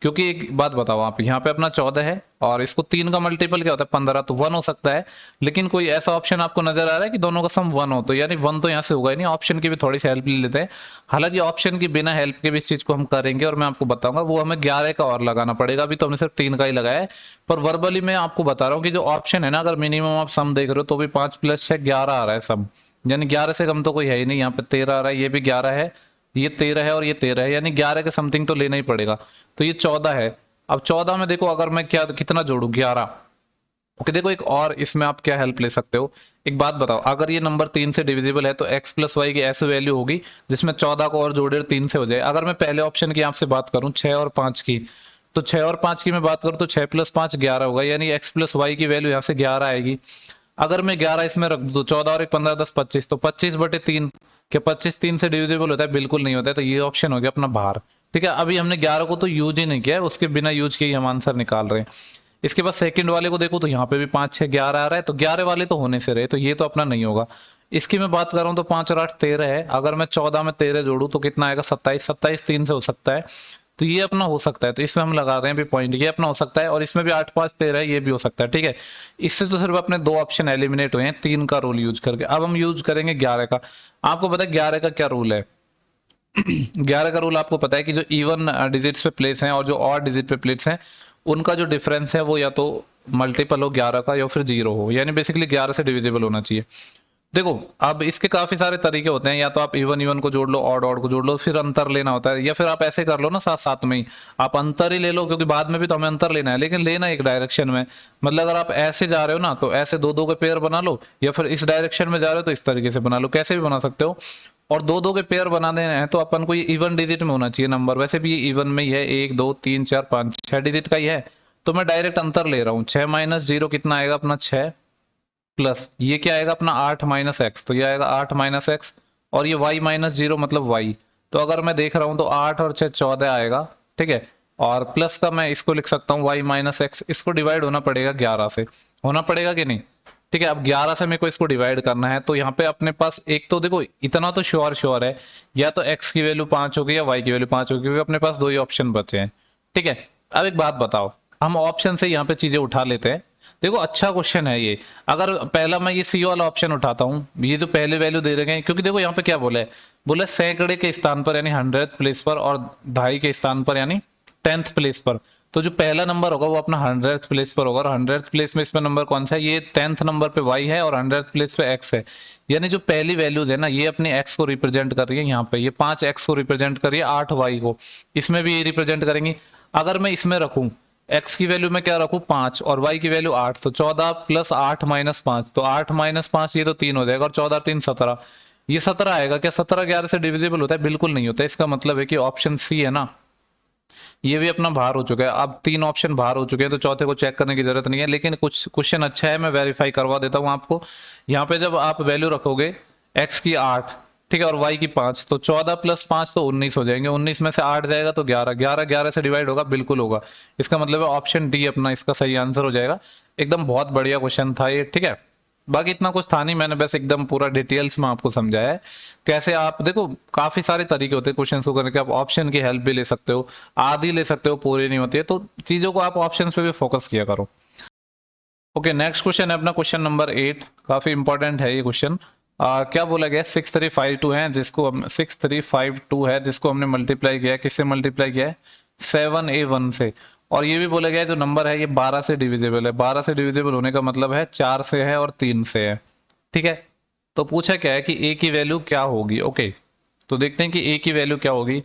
S1: क्योंकि एक बात बताओ, आप यहाँ पे अपना 14 है और इसको 3 का मल्टीपल क्या होता है 15, तो 1 हो सकता है। लेकिन कोई ऐसा ऑप्शन आपको नजर आ रहा है कि दोनों का सम 1 हो, तो यानी 1 तो यहाँ से होगा ही नहीं। ऑप्शन की भी थोड़ी सी हेल्प ले लेते हैं। हालांकि ऑप्शन की बिना हेल्प के भी इस चीज को हम करेंगे, और मैं आपको बताऊंगा। वो हमें 11 का और लगाना पड़ेगा, अभी तो हमने सिर्फ 3 का ही लगाया है। पर वर्बली मैं आपको बता रहा हूँ कि जो ऑप्शन है ना, अगर मिनिमम आप सम देख रहे हो तो भी 5 प्लस 6 11 आ रहा है सम, यानी 11 से कम तो कोई है ही नहीं। यहाँ पे 13 आ रहा है, ये भी 11 है, ये 13 है और ये 13 है, यानी 11 के समथिंग तो लेना ही पड़ेगा। तो ये 14 है। अब 14 में देखो, अगर मैं क्या कितना जोड़ू 11। ओके, देखो एक और इसमें आप क्या हेल्प ले सकते हो। एक बात बताओ, अगर ये नंबर 3 से डिविजिबल है तो x प्लस वाई की ऐसी वैल्यू होगी जिसमें 14 को और जोड़े 3 से हो जाए। अगर मैं पहले ऑप्शन की आपसे बात करूं 6 और 5 की, तो 6 और 5 की मैं बात करूं तो 6 प्लस 5 11 होगा, यानी x प्लस वाई की वैल्यू यहाँ से 11 आएगी। अगर मैं 11 इसमें रख दूं, 14 और 1 15 10 25, तो 25/3, क्या 25 3 से डिविजिबल होता है, बिल्कुल नहीं होता है। तो ये ऑप्शन हो गया अपना बाहर। ठीक है, अभी हमने 11 को तो यूज ही नहीं किया है, उसके बिना यूज के ही हम आंसर निकाल रहे हैं। इसके बाद सेकंड वाले को देखो तो यहाँ पे भी 5 6 11 आ रहा है, तो 11 वाले तो होने से रहे, तो ये तो अपना नहीं होगा। इसकी मैं बात कर रहा हूँ तो 5 और 8 13 है। अगर मैं 14 में 13 जोड़ू तो कितना आएगा 27, 27 3 से हो सकता है। तो ये अपना हो सकता है, तो इसमें हम लगा रहे हैं भी पॉइंट, ये अपना हो सकता है। और इसमें भी 8 5 13 है, ये भी हो सकता है, ठीक है। इससे तो सिर्फ अपने 2 ऑप्शन एलिमिनेट हुए हैं 3 का रूल यूज करके। अब हम यूज करेंगे 11 का। आपको पता है 11 का क्या रूल है? 11 का रूल आपको पता है कि जो इवन डिजिट्स पे प्लेस हैं और जो ऑड डिजिट पे प्लेस हैं, उनका जो डिफरेंस है वो या तो मल्टीपल हो 11 का या फिर 0 हो, यानी बेसिकली 11 से डिविजिबल होना चाहिए। देखो, अब इसके काफी सारे तरीके होते हैं, या तो आप इवन इवन को जोड़ लो, ऑड ऑड को जोड़ लो, फिर अंतर लेना होता है, या फिर आप ऐसे कर लो ना साथ साथ में ही आप अंतर ही ले लो, क्योंकि बाद में भी तो हमें अंतर लेना है, लेकिन लेना एक डायरेक्शन में। मतलब अगर आप ऐसे जा रहे हो ना, तो ऐसे दो दो के पेयर बना लो, या फिर इस डायरेक्शन में जा रहे हो तो इस तरीके से बना लो, कैसे भी बना सकते हो। और दो दो के पेयर बनाने हैं तो अपन को ये इवन डिजिट में होना चाहिए नंबर, वैसे भी ये इवन में ही है, 1 2 3 4 5 6 डिजिट का ही है। तो मैं डायरेक्ट अंतर ले रहा हूँ, 6 माइनस 0 कितना आएगा अपना 6, प्लस ये क्या आएगा अपना 8 माइनस एक्स, तो ये आएगा 8 माइनस एक्स, और ये y माइनस 0 मतलब y। तो अगर मैं देख रहा हूँ तो 8 और 6 14 आएगा, ठीक है। और प्लस का मैं इसको लिख सकता हूँ y माइनस एक्स, इसको डिवाइड होना पड़ेगा 11 से, होना पड़ेगा कि नहीं? ठीक है, अब 11 से मेरे को इसको डिवाइड करना है, तो यहाँ पे अपने पास एक तो देखो इतना तो श्योर श्योर है, या तो x की वैल्यू 5 होगी या y की वैल्यू 5 होगी, क्योंकि अपने पास दो ही ऑप्शन बचे हैं, ठीक है। अब एक बात बताओ, हम ऑप्शन से यहाँ पे चीजें उठा लेते हैं। देखो अच्छा क्वेश्चन है ये। अगर पहला मैं ये सी वाला ऑप्शन उठाता हूँ, ये जो पहले वैल्यू दे रहे हैं, क्योंकि देखो यहाँ पे क्या बोला है, बोला सैकड़े के स्थान पर यानी 100th प्लेस पर, और ढाई के स्थान पर यानी 10th प्लेस पर। तो जो पहला नंबर होगा वो अपना 100th प्लेस पर होगा, और 100th प्लेस में इसमें नंबर कौन सा है, ये 10th नंबर पे y है, और 100th प्लेस पे x है। यानी जो पहली वैल्यूज है ना, ये अपनी x को रिप्रेजेंट कर रही है, यहाँ पे ये 5x को रिप्रेजेंट कर रही है, 8y को इसमें भी ये रिप्रेजेंट करेंगी। अगर मैं इसमें रखूं x की वैल्यू में क्या रखूं 5 और y की वैल्यू 8, तो 14 प्लस 8 माइनस 5, तो 8 माइनस 5 ये तो 3 हो जाएगा, और 14 3 17, ये 17 आएगा। क्या 17 11 से डिविजिबल होता है? बिल्कुल नहीं होता है। इसका मतलब है कि ऑप्शन सी है ना, ये भी अपना बाहर हो चुका है। अब 3 ऑप्शन बाहर हो चुके हैं, तो चौथे को चेक करने की जरूरत नहीं है, लेकिन कुछ क्वेश्चन अच्छा है, मैं वेरीफाई करवा देता हूँ आपको। यहाँ पे जब आप वैल्यू रखोगे x की 8, ठीक है, और y की 5, तो 14 प्लस 5 तो 19 हो जाएंगे, 19 में से 8 जाएगा तो 11, 11 11 से डिवाइड होगा, बिल्कुल होगा। इसका मतलब है ऑप्शन डी अपना इसका सही आंसर हो जाएगा। एकदम बहुत बढ़िया क्वेश्चन था ये, ठीक है। बाकी इतना कुछ था नहीं, मैंने बस एकदम पूरा डिटेल्स में आपको समझाया है। कैसे आप देखो, काफी सारे तरीके होते हैं क्वेश्चन को करने के, आप ऑप्शन की हेल्प भी ले सकते हो, आधी ले सकते हो, पूरी नहीं होती है, तो चीजों को आप ऑप्शन पे भी फोकस किया करो। ओके, नेक्स्ट क्वेश्चन है अपना क्वेश्चन नंबर 8। काफी इंपॉर्टेंट है ये क्वेश्चन। क्या बोला गया, 6352 है जिसको हम 6352 है जिसको हमने मल्टीप्लाई किया है, किससे मल्टीप्लाई किया है? 7a1 से। और ये भी बोला गया है जो नंबर है ये 12 से डिविजिबल है। 12 से डिविजिबल होने का मतलब है 4 से है और 3 से है, ठीक है। तो पूछा क्या है कि a की वैल्यू क्या होगी। ओके, तो देखते हैं कि a की वैल्यू क्या होगी।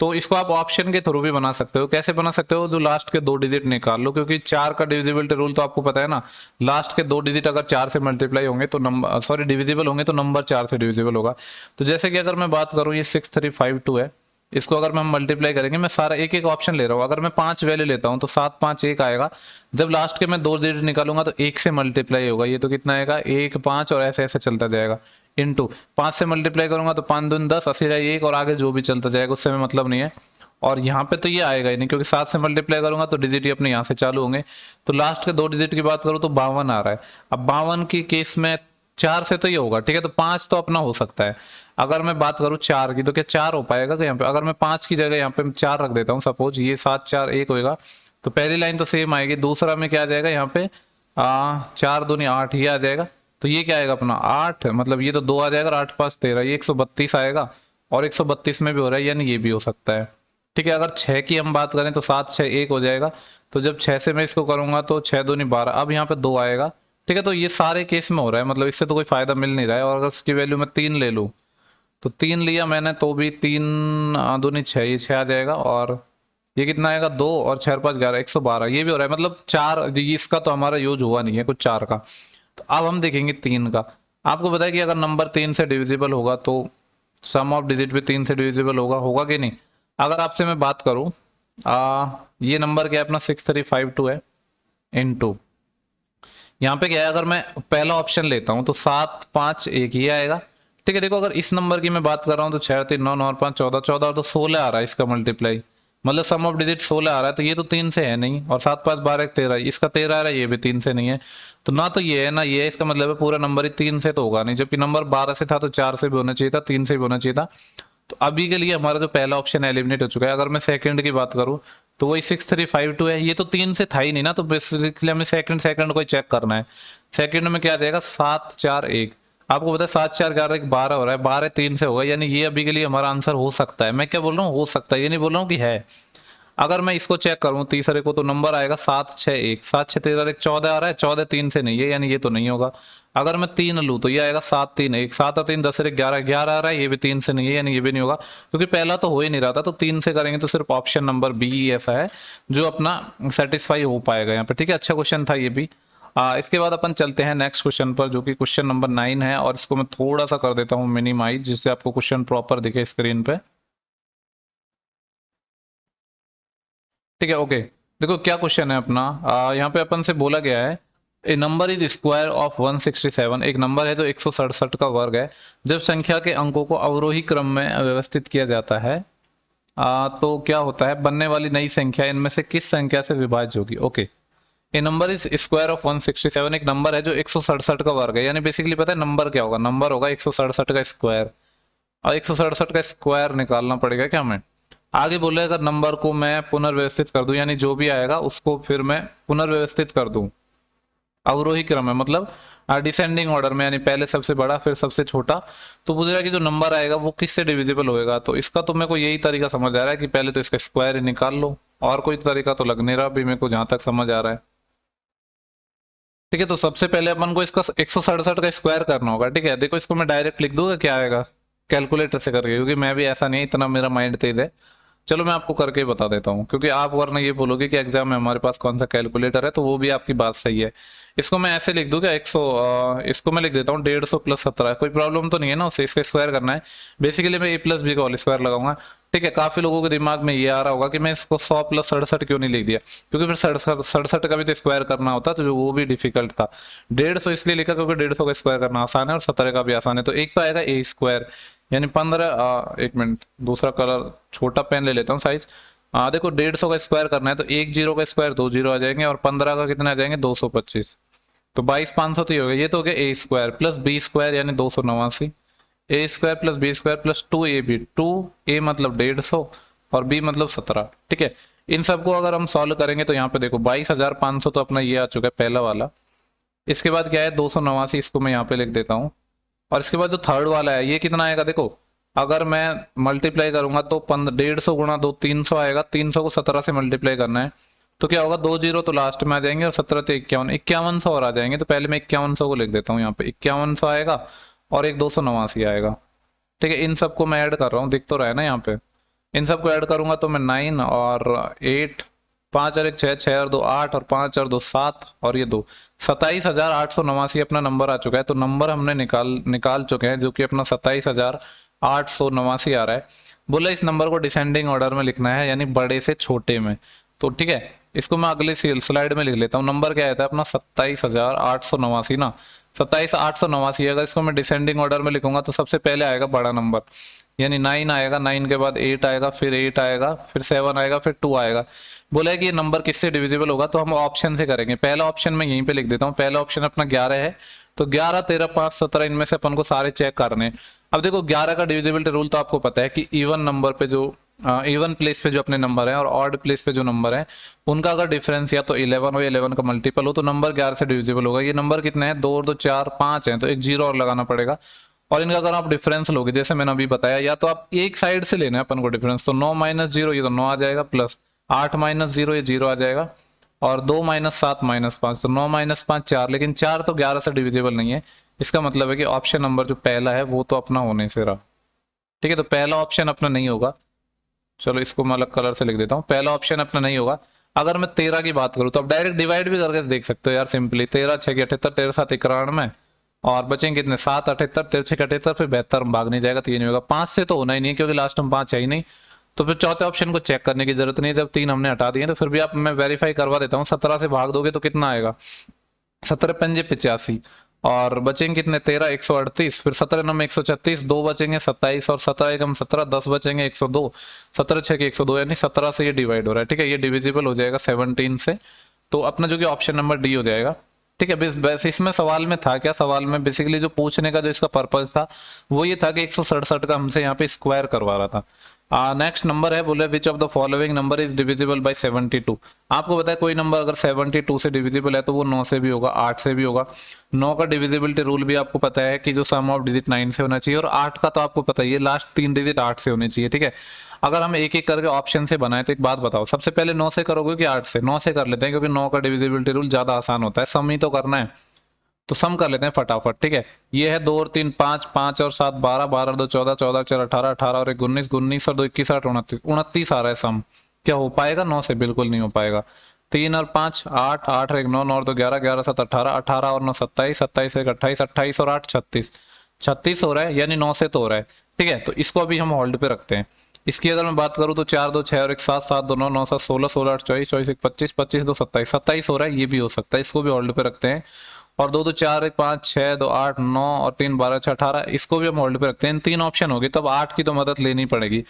S1: तो इसको आप ऑप्शन के थ्रू भी बना सकते हो। कैसे बना सकते हो? जो लास्ट के 2 डिजिट निकाल लो, क्योंकि 4 का डिविजिबिलिटी रूल तो आपको पता है ना, लास्ट के 2 डिजिट अगर 4 से मल्टीप्लाई होंगे तो नंबर, सॉरी, डिविजिबल होंगे तो नंबर 4 से डिविजिबल होगा। तो जैसे कि अगर मैं बात करूं, ये 6352 है, इसको अगर हम मल्टीप्लाई करेंगे, मैं सारा एक एक ऑप्शन ले रहा हूँ, अगर मैं 5 वैल्यू लेता हूँ तो 7 5 1 आएगा। जब लास्ट के मैं 2 डिजिट निकालूंगा तो 1 से मल्टीप्लाई होगा, ये तो कितना आएगा 1 5, और ऐसे ऐसे चलता जाएगा। इंटू 5 से मल्टीप्लाई करूंगा तो 5 दूनी 10, 80 1, और आगे जो भी चलता जाएगा उससे हमें मतलब नहीं है। और यहाँ पे तो ये आएगा ही नहीं, क्योंकि 7 से मल्टीप्लाई करूंगा तो डिजिट ही अपने यहाँ से चालू होंगे। तो लास्ट के 2 डिजिट की बात करूँ तो 52 आ रहा है। अब 52 की केस में 4 से तो ये होगा, ठीक है, तो 5 तो अपना हो सकता है। अगर मैं बात करूँ 4 की, तो क्या 4 हो पाएगा? तो यहाँ पे अगर मैं 5 की जगह यहाँ पे 4 रख देता हूँ, सपोज ये 7 4 1 होगा, तो पहली लाइन तो सेम आएगी। दूसरा में क्या आ जाएगा यहाँ पे 4 दूनी 8, ये आ जाएगा। तो ये क्या आएगा अपना 8, मतलब ये तो 2 आ जाएगा, और 8 5 13, ये 132 आएगा। और 132 में भी हो रहा है, यानी ये भी हो सकता है, ठीक है। अगर 6 की हम बात करें तो 7 6 1 हो जाएगा। तो जब 6 से मैं इसको करूंगा तो 6 दूनी 12, अब यहाँ पे 2 आएगा, ठीक है। तो ये सारे केस में हो रहा है, मतलब इससे तो कोई फायदा मिल नहीं रहा है। और अगर उसकी वैल्यू मैं 3 ले लूँ, तो 3 लिया मैंने तो भी 3 दूनी 6, ये 6 आ जाएगा। और ये कितना आएगा 2, और 6 5 11, 112, ये भी हो रहा है। मतलब 4, इसका तो हमारा यूज हुआ नहीं है कुछ 4 का। तो अब हम देखेंगे 3 का। आपको पता है कि अगर नंबर 3 से डिविजिबल होगा तो सम ऑफ डिजिट भी 3 से डिविजिबल होगा, होगा कि नहीं? अगर आपसे मैं बात करूं, ये नंबर क्या है अपना 6352 है, इनटू यहाँ पे क्या है, अगर मैं पहला ऑप्शन लेता हूं तो 7 5 1 ये आएगा, ठीक है। देखो, अगर इस नंबर की मैं बात कर रहा हूँ तो 6 3 9 9 5 14 14, और तो 16 आ रहा है इसका मल्टीप्लाई, मतलब सम ऑफ डिजिट 16 आ रहा है। तो ये तो 3 से है नहीं, और 7 5 12 13, इसका 13 आ रहा है, ये भी 3 से नहीं है। तो ना तो ये है ना ये है, इसका मतलब है पूरा नंबर ही 3 से तो होगा नहीं, जबकि नंबर 12 से था तो 4 से भी होना चाहिए था, 3 से भी होना चाहिए था। तो अभी के लिए हमारा जो पहला ऑप्शन एलिमिनेट हो चुका है। अगर मैं सेकंड की बात करूं तो वही 6352 है। ये तो 3 से था ही नहीं ना, तो बेसिकली हमें सेकंड को चेक करना है। सेकंड में क्या आ जाएगा 741। आपको पता है 7 4 11 12 हो रहा है, 12 3 से होगा, यानी ये अभी के लिए हमारा आंसर हो सकता है। मैं क्या बोल रहा हूँ, हो सकता है, ये नहीं बोल रहा हूँ कि है। अगर मैं इसको चेक करूं तीसरे को तो नंबर आएगा 761। 7 6 13 14 आ रहा है, 14 3 से नहीं है, यानी ये तो नहीं होगा। अगर मैं 3 लूँ तो ये आएगा 7 3 1। 7 और 3 10 11 11 आ रहा है, ये भी 3 से नहीं है, यानी ये भी नहीं होगा, क्योंकि पहला तो हो ही नहीं रहा था। तो 3 से करेंगे तो सिर्फ ऑप्शन नंबर बी ही ऐसा है जो अपना सेटिस्फाई हो पाएगा यहाँ पे। ठीक है, अच्छा क्वेश्चन था ये भी। इसके बाद अपन चलते हैं नेक्स्ट क्वेश्चन पर, जो कि क्वेश्चन नंबर 9 है, और इसको मैं थोड़ा सा कर देता हूँ मिनिमाइज, जिससे आपको क्वेश्चन प्रॉपर दिखे स्क्रीन पे। ठीक है, ओके। देखो क्या क्वेश्चन है अपना, यहाँ पे अपन से बोला गया है ए नंबर इज स्क्वायर ऑफ 167। एक नंबर है जो 167 का वर्ग है। जब संख्या के अंकों को अवरोही क्रम में व्यवस्थित किया जाता है तो क्या होता है, बनने वाली नई संख्या इनमें से किस संख्या से विभाज्य होगी। Okay, A number is square of 167। एक नंबर है जो 167 का वर्ग है, यानी बेसिकली पता है नंबर क्या होगा, नंबर होगा 167 का स्क्वायर। और 167 का स्क्वायर निकालना पड़ेगा क्या हमें। आगे बोले अगर नंबर को मैं पुनर्व्यवस्थित कर दूं, यानी जो भी आएगा उसको फिर मैं पुनर्व्यवस्थित कर दूं अवरोही क्रम में, मतलब डिसेंडिंग ऑर्डर में, यानी पहले सबसे बड़ा फिर सबसे छोटा, तो पूछ रहा है कि जो नंबर आएगा वो किससे डिविजिबल होएगा। तो इसका तो मेरे को यही तरीका समझ आ रहा है कि पहले तो इसका स्क्वायर ही निकाल लो, और कोई तरीका तो लग नहीं रहा अभी मेरे को जहां तक समझ आ रहा है। ठीक है, तो सबसे पहले अपन को इसका 167 का स्क्वायर करना होगा। ठीक है, देखो इसको मैं डायरेक्ट लिख दूंगा, क्या आएगा कैलकुलेटर से करके, क्योंकि मैं भी ऐसा नहीं, इतना मेरा माइंड तेज है। चलो मैं आपको करके ही बता देता हूँ, क्योंकि आप वरना ये बोलोगे कि एग्जाम में हमारे पास कौन सा कैलकुलेटर है, तो वो भी आपकी बात सही है। इसको मैं ऐसे लिख दूं क्या 100, इसको मैं लिख देता हूँ 150 प्लस 17। कोई प्रॉब्लम तो नहीं है ना उससे, इसका स्क्वायर करना है। बेसिकली मैं ए प्लस बी का होल स्क्वायर लगाऊंगा। ठीक है, काफी लोगों के दिमाग में ये आ रहा होगा कि मैं इसको 100 प्लस 67 क्यों नहीं लिख दिया, क्योंकि फिर 67 का भी तो स्क्वायर करना होता, तो जो वो भी डिफिकल्ट था। 150 इसलिए लिखा क्योंकि 150 का स्क्वायर करना आसान है, और 17 का भी आसान है। तो एक तो आएगा ए स्क्वायर, यानी 15। एक मिनट, दूसरा कलर छोटा पेन ले लेता हूँ साइज। देखो 150 का स्क्वायर करना है तो एक जीरो का स्क्वायर 2 जीरो आ जाएंगे, और 15 का कितने आ जाएंगे 225। तो 22 500 तो ये हो गया। ये तो हो गया A square plus B square, यानी 289। A square plus B square plus 2ab। 2a मतलब 150 और b मतलब 17। ठीक है, इन सबको अगर हम सॉल्व करेंगे तो यहाँ पे देखो 22,500 तो अपना ये आ चुका है पहला वाला। इसके बाद क्या है 289, इसको मैं यहाँ पे लिख देता हूँ। और इसके बाद जो थर्ड वाला है ये कितना आएगा, देखो अगर मैं मल्टीप्लाई करूंगा तो 150 गुणा 2 300 आएगा। 300 को 17 से मल्टीप्लाई करना है, तो क्या होगा 2 जीरो तो लास्ट में आ जाएंगे, और 17 तो 51, 5100 और आ जाएंगे। तो पहले मैं 5100 को लिख देता हूँ यहाँ पे, 5100 आएगा और एक 289 आएगा। ठीक है, इन सबको मैं ऐड कर रहा हूँ, दिख तो रहा है ना यहाँ पे। इन सबको ऐड करूंगा तो मैं 9 और 8, 5 और 1 6, 6 और 2 8, और 5 और 2 7, और ये 2 27,889 अपना नंबर आ चुका है। तो नंबर हमने निकाल निकाल चुके हैं, जो कि अपना 27,889 आ रहा है। बोला इस नंबर को डिसेंडिंग ऑर्डर में लिखना है, यानी बड़े से छोटे में। तो ठीक है, इसको मैं अगले स्लाइड में लिख लेता हूँ। नंबर क्या आता है अपना 27,889 ना, 27,889। अगर इसको मैं डिसेंडिंग ऑर्डर में लिखूंगा तो सबसे पहले आएगा बड़ा नंबर, यानी 9 आएगा, 9 के बाद 8 आएगा, फिर 8 आएगा, फिर 7 आएगा, फिर 2 आएगा। बोला है कि ये नंबर किससे डिविजिबल होगा, तो हम ऑप्शन से करेंगे। पहला ऑप्शन मैं यहीं पे लिख देता हूँ, पहला ऑप्शन अपना 11 है। तो 11 13 5 17 इनमें से अपन को सारे चेक करने हैं। अब देखो 11 का डिविजिबिलिटी रूल तो आपको पता है कि इवन नंबर पे जो इवन प्लेस पे जो अपने नंबर है और ऑड प्लेस पे जो नंबर है उनका अगर डिफरेंस या तो 11 हो या 11 का मल्टीपल हो तो नंबर 11 से डिविजिबल होगा। ये नंबर कितने हैं 2 और 2 4 5 हैं, तो एक जीरो और लगाना पड़ेगा। और इनका अगर आप डिफरेंस लोगे जैसे मैंने अभी बताया, या तो आप एक साइड से लेना है अपन को डिफरेंस, तो 9 माइनस 0 ये तो 9 आ जाएगा, प्लस 8 माइनस 0 ये 0 आ जाएगा, और 2 माइनस 7 माइनस 5, तो 9 माइनस 5 4, लेकिन 4 तो 11 से डिविजिबल नहीं है। इसका मतलब है कि ऑप्शन नंबर जो पहला है वो तो अपना होने से रहा। ठीक है, तो पहला ऑप्शन अपना नहीं होगा। चलो इसको मैं अलग कलर से लिख देता हूँ, पहला ऑप्शन अपना नहीं होगा। अगर मैं 13 की बात करूँ तो अब डायरेक्ट डिवाइड भी करके देख सकते हो यार सिंपली। 13 6 78, 13 7 91, और बचेंगे कितने 7 78, 13 6 78, फिर 72 भाग नहीं जाएगा, 3 होगा। 5 से तो होना ही नहीं है क्योंकि लास्ट में 5 है ही नहीं। तो फिर चौथे ऑप्शन को चेक करने की जरूरत नहीं है, जब 3 हमने हटा दिए। तो फिर भी आप मैं वेरीफाई करवा देता हूँ, 17 से भाग दोगे तो कितना आएगा 17 पंजे 85, और बचेंगे कितने 13 138, फिर 17 नंबर 136, 2 बचेंगे 27, और 17 एकम 17, 10 बचेंगे 102, 17 6 के 102, यानी 17 से ये डिवाइड हो रहा है। ठीक है, ये डिविजिबल हो जाएगा 17 से। तो अपना जो कि ऑप्शन नंबर डी हो जाएगा। ठीक है। बस इसमें सवाल में था क्या, सवाल में बेसिकली जो पूछने का जो इसका पर्पज था वो ये था कि 167 का हमसे यहाँ पे स्क्वायर करवा रहा था। नेक्स्ट नंबर है, बोले which of the following number is divisible bye 72। आपको पता है कोई नंबर अगर 72 से डिविजिबल है तो वो 9 से भी होगा, 8 से भी होगा। 9 का डिविजिबिलिटी रूल भी आपको पता है कि जो सम ऑफ डिजिट 9 से होना चाहिए, और 8 का तो आपको पता ही है लास्ट 3 डिजिट 8 से होने चाहिए। ठीक है, अगर हम एक एक करके ऑप्शन से बनाए तो एक बात बताओ, सबसे पहले 9 से करोगे कि 8 से? 9 से कर लेते हैं क्योंकि 9 का डिविजिबिलिटी रूल ज्यादा आसान होता है, सम ही तो करना है तो सम कर लेते हैं फटाफट। ठीक है, ये है 2 और 3 5, 5 और 7 12, 12 और 2 14, 14 और 4 18, 18 और 1 19, 19 और 2 21, 8 29, 29 आ रहा है सम। क्या हो पाएगा 9 से? बिल्कुल नहीं हो पाएगा। 3 और 5 8, 8 और 1 9, 9 और 2 11, 11 7 18, 18 और 9 27, 27 1 28, 28 और 8 36, 36 हो रहा है, यानी 9 से तो हो रहा है। ठीक है, तो इसको अभी हम होल्ड पे रखते हैं। इसकी अगर मैं बात करूं तो 4 2 6 और 1 7, 7 2 9, 9 7 16, 16 8 24, 24 1 25, 25 2 27, 27 हो रहा है, ये भी हो सकता है, इसको भी होल्ड पे रखते हैं। और 2 2 4 1 5 6 2 8 9 और 3 12 6 18, इसको भी हम होल्ड पे रखते हैं। इन 3 ऑप्शन हो गए, तब 8 की तो मदद लेनी पड़ेगी।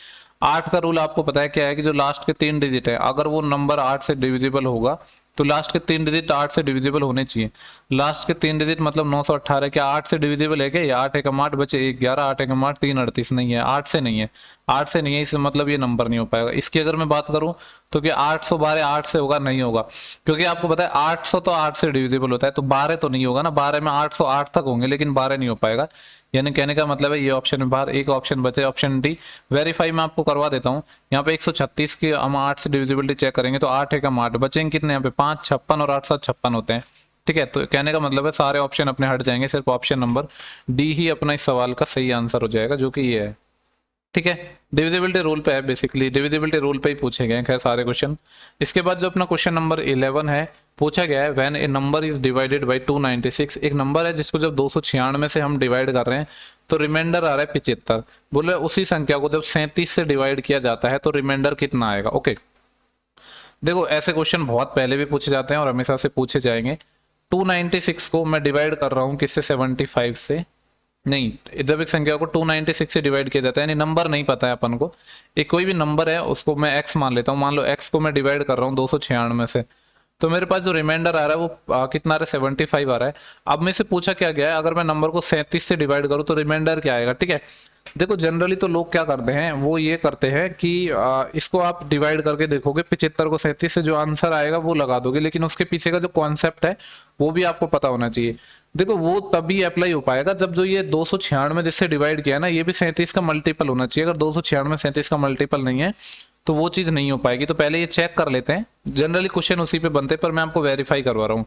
S1: 8 का रूल आपको पता है क्या है कि जो लास्ट के 3 डिजिट है अगर वो नंबर 8 से डिविजिबल होगा तो लास्ट के 3 डिजिट 8 से डिविजिबल होने चाहिए। लास्ट के 3 डिजिट मतलब 918, क्या 8 से डिविजिबल है क्या? ये 8 एकम 8 बचे 1 11, 8 एकम 8 3 38, नहीं है, 8 से नहीं है, 8 से नहीं है, इससे मतलब ये नंबर नहीं हो पाएगा। इसकी अगर मैं बात करूं तो कि 812 8 से होगा? नहीं होगा, क्योंकि आपको पता है 800 तो 8 से डिविजिबल होता है, तो 12 तो नहीं होगा ना, 12 में 808 तक होंगे लेकिन 12 नहीं हो पाएगा। यानी कहने का मतलब है ये ऑप्शन में बाहर, एक ऑप्शन बचे, ऑप्शन डी। वेरीफाई मैं आपको करवा देता हूँ। यहाँ पे 136 की हम 8 से डिविजिबिलिटी चेक करेंगे तो 8 एकम 8 बचेंगे कितने? यहाँ पे 5 56 और 8 7 56 होते हैं। ठीक है, तो कहने का मतलब है सारे ऑप्शन अपने हट जाएंगे, सिर्फ ऑप्शन नंबर डी ही अपना इस सवाल का सही आंसर हो जाएगा, जो कि ये है। ठीक है, डिविजिबिलिटी रूल पे है, बेसिकली डिविजिबिलिटी रूल पे ही पूछे गए हैं खैर सारे क्वेश्चन। इसके बाद जो अपना क्वेश्चन नंबर 11 है, पूछा गया है when A number is divided by 296। एक नंबर है जिसको जब 296 से हम डिवाइड कर रहे हैं तो रिमाइंडर आ रहा है 75। बोले उसी संख्या को जब 37 से डिवाइड किया जाता है तो रिमाइंडर कितना आएगा? ओके, देखो ऐसे क्वेश्चन बहुत पहले भी पूछे जाते हैं और हमेशा से पूछे जाएंगे। 296 को मैं डिवाइड कर रहा हूँ किससे? 75 से। नहीं, जब एक संख्या को 296 से डिवाइड किया जाता है, यानी नंबर नहीं पता है अपन को, एक कोई भी नंबर है उसको मैं x मान लेता हूँ, मान लो x को मैं डिवाइड कर रहा हूँ 296 से, तो मेरे पास जो रिमाइंडर आ रहा है वो कितना आ रहा है? 75 आ रहा है। अब में से पूछा क्या गया है, अगर मैं नंबर को 37 से डिवाइड करूँ तो रिमाइंडर क्या आएगा? ठीक है, देखो जनरली तो लोग क्या करते हैं, वो ये करते हैं कि इसको आप डिवाइड करके देखोगे 75 को 37 से, जो आंसर आएगा वो लगा दोगे, लेकिन उसके पीछे का जो कॉन्सेप्ट है वो भी आपको पता होना चाहिए। देखो वो तभी अप्लाई हो पाएगा जब जो ये 296 जिससे डिवाइड किया ना, ये भी 37 का मल्टीपल होना चाहिए। अगर 296 37 का मल्टीपल नहीं है तो वो चीज नहीं हो पाएगी। तो पहले ये चेक कर लेते हैं, जनरली क्वेश्चन उसी पे बनते हैं, पर मैं आपको वेरीफाई करवा रहा हूँ।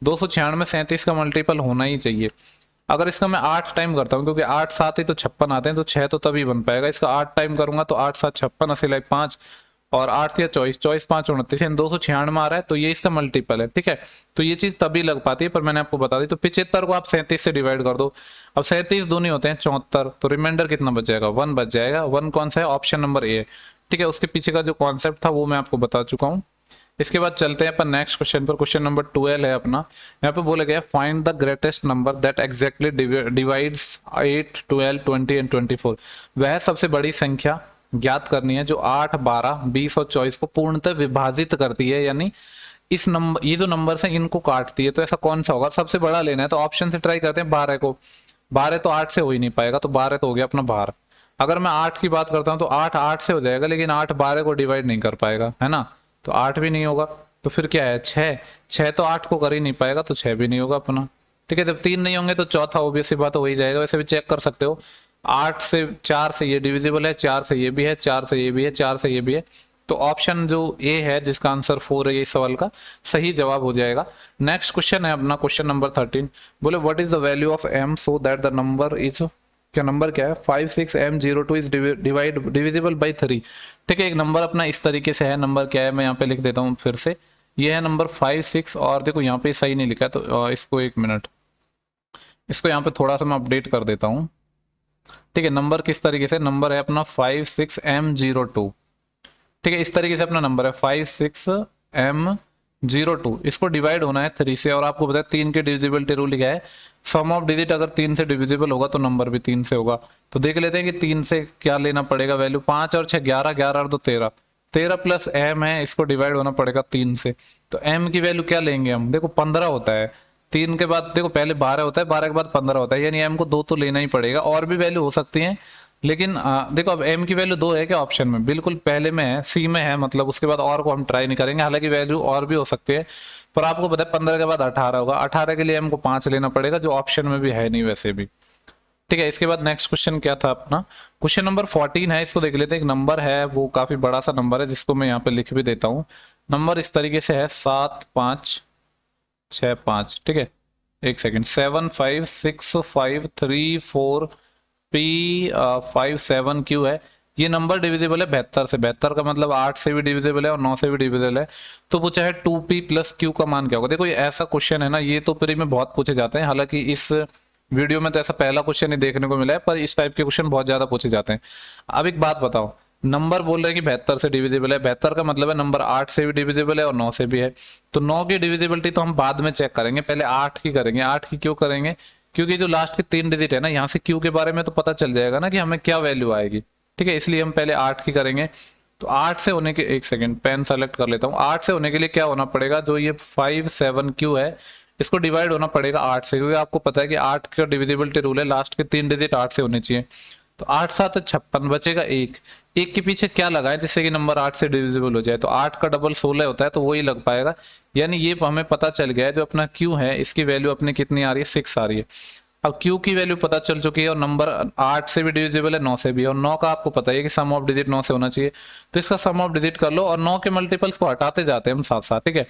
S1: 296 37 का मल्टीपल होना ही चाहिए। अगर इसका मैं 8 टाइम करता हूँ, क्योंकि 8 7 ही तो 56 आते हैं, तो 6 तो तभी बन पाएगा। इसका 8 टाइम करूंगा तो 8 7 56, 80 लाइक 5 और 8 या 24, 24 5 29, 296 आ रहा है, तो ये इसका मल्टीपल है। ठीक है, तो ये चीज तभी लग पाती है, पर मैंने आपको बता दी। तो 75 को आप 37 से डिवाइड कर दो। अब 37 दूनी होते हैं 74, तो रिमाइंडर कितना बच जाएगा? 1 बच जाएगा। 1 कौन सा है? ऑप्शन नंबर ए है। ठीक है, उसके पीछे का जो कॉन्सेप्ट था वो मैं आपको बता चुका हूँ। इसके बाद चलते हैं अपन नेक्स्ट क्वेश्चन पर। क्वेश्चन नंबर 12 है अपना। यहाँ पे बोला गया find the greatest number that exactly divides 8 12 20 and 24। वह सबसे बड़ी संख्या ज्ञात करनी है जो 8 12 20 और 24 को पूर्णतः विभाजित करती है, यानी इस नंबर, ये जो नंबर है इनको काटती है। तो ऐसा कौन सा होगा? सबसे बड़ा लेना है तो ऑप्शन से ट्राई करते हैं 12 को। 12 तो 8 से हो ही नहीं पाएगा, तो 12 तो हो गया अपना बाहर। अगर मैं 8 की बात करता हूँ तो 8 8 से हो जाएगा, लेकिन 8 12 को डिवाइड नहीं कर पाएगा, है ना, तो 8 भी नहीं होगा। तो फिर क्या है? 6। 6 तो 8 को कर ही नहीं पाएगा, तो 6 भी नहीं होगा अपना। ठीक है, जब 3 नहीं होंगे तो चौथा ऑब्वियस सी बात हो ही जाएगा। वैसे भी चेक कर सकते हो, 8 से 4 से ये डिविजिबल है, 4 से ये भी है, 4 से ये भी है, 4 से ये भी है। तो ऑप्शन जो ए है जिसका आंसर 4 है, ये सवाल का सही जवाब हो जाएगा। नेक्स्ट क्वेश्चन है अपना क्वेश्चन नंबर 13। बोले what is the value of m so that the number is, क्या नंबर क्या है? 56m02 is divisible by 3। ठीक है, एक नंबर अपना इस तरीके से है। नंबर क्या है मैं यहाँ पे लिख देता हूँ फिर से। ये है नंबर 56, और देखो यहाँ पे सही नहीं लिखा है, तो इसको एक मिनट, इसको यहाँ पे थोड़ा सा मैं अपडेट कर देता हूँ। ठीक है, नंबर किस तरीके से, नंबर है अपना 56m02। ठीक है, इस तरीके से अपना नंबर है 56m02। इसको डिवाइड होना है 3 से, और आपको बताया 3 के डिविजिबिलिटी रूल लिखा है, सम ऑफ डिजिट अगर 3 से डिविजिबल होगा तो नंबर भी 3 से होगा। तो देख लेते हैं कि 3 से क्या लेना पड़ेगा वैल्यू। 5 और 6 11, 11 और 2 13, 13 प्लस m है, इसको डिवाइड होना पड़ेगा 3 से। तो m की वैल्यू क्या लेंगे हम? देखो 15 होता है, 3 के बाद देखो पहले 12 होता है, 12 के बाद 15 होता है, यानी m को 2 तो लेना ही पड़ेगा। और भी वैल्यू हो सकती है, लेकिन देखो अब m की वैल्यू 2 है क्या ऑप्शन में, बिल्कुल पहले में है, सी में है, मतलब उसके बाद और को हम ट्राई नहीं करेंगे। हालांकि वैल्यू और भी हो सकती है, पर आपको पता है 15 के बाद 18 होगा, 18 के लिए m को 5 लेना पड़ेगा, जो ऑप्शन में भी है नहीं वैसे भी। ठीक है, इसके बाद नेक्स्ट क्वेश्चन क्या था अपना, क्वेश्चन नंबर 14 है, इसको देख लेते हैं। एक नंबर है, वो काफी बड़ा सा नंबर है, जिसको मैं यहाँ पे लिख भी देता हूँ। नंबर इस तरीके से है 7565, ठीक है, एक सेकेंड, 756534P57Q है। ये नंबर डिविजिबल है 72 से, 72 का मतलब 8 से भी डिविजिबल है और 9 से भी डिविजिबल है। तो पूछा है 2P प्लस Q का मान क्या होगा। देखो ये ऐसा क्वेश्चन है ना, ये तो प्री में बहुत पूछे जाते हैं, हालांकि इस वीडियो में तो ऐसा पहला क्वेश्चन ही देखने को मिला है, पर इस टाइप के क्वेश्चन बहुत ज्यादा पूछे जाते हैं। अब एक बात बताओ, नंबर बोल रहे हैं कि 72 से डिविजिबल है, 72 का मतलब है नंबर 8 से भी डिविजिबल है और 9 से भी है। तो 9 की डिविजिबिलिटी तो हम बाद में चेक करेंगे, पहले 8 की करेंगे। 8 की क्यों करेंगे, क्योंकि जो लास्ट के 3 डिजिट है ना, यहाँ से क्यू के बारे में तो पता चल जाएगा ना कि हमें क्या वैल्यू आएगी। ठीक है, इसलिए हम पहले 8 की करेंगे। तो 8 से होने के, एक सेकेंड पेन सेलेक्ट कर लेता हूँ। 8 से होने के लिए क्या होना पड़ेगा, जो ये 57Q है, इसको डिवाइड होना पड़ेगा 8 से, क्योंकि आपको पता है कि 8 का डिविजिबिलिटी रूल है, लास्ट के 3 डिजिट 8 से होने चाहिए। तो 8 7 56, बचेगा 1। 1 के पीछे क्या लगाए जिससे कि नंबर 8 से डिविजिबल हो जाए, तो 8 का डबल 16 होता है, तो वही लग पाएगा। यानी ये हमें पता चल गया है, जो अपना Q है इसकी वैल्यू अपनी कितनी आ रही है, 6 आ रही है। अब Q की वैल्यू पता चल चुकी है, और नंबर 8 से भी डिविजिबल है, 9 से भी, और 9 का आपको पता है कि सम ऑफ डिजिट 9 से होना चाहिए। तो इसका सम ऑफ डिजिट कर लो, और 9 के मल्टीपल्स को हटाते जाते हैं हम साथ साथ। ठीक है,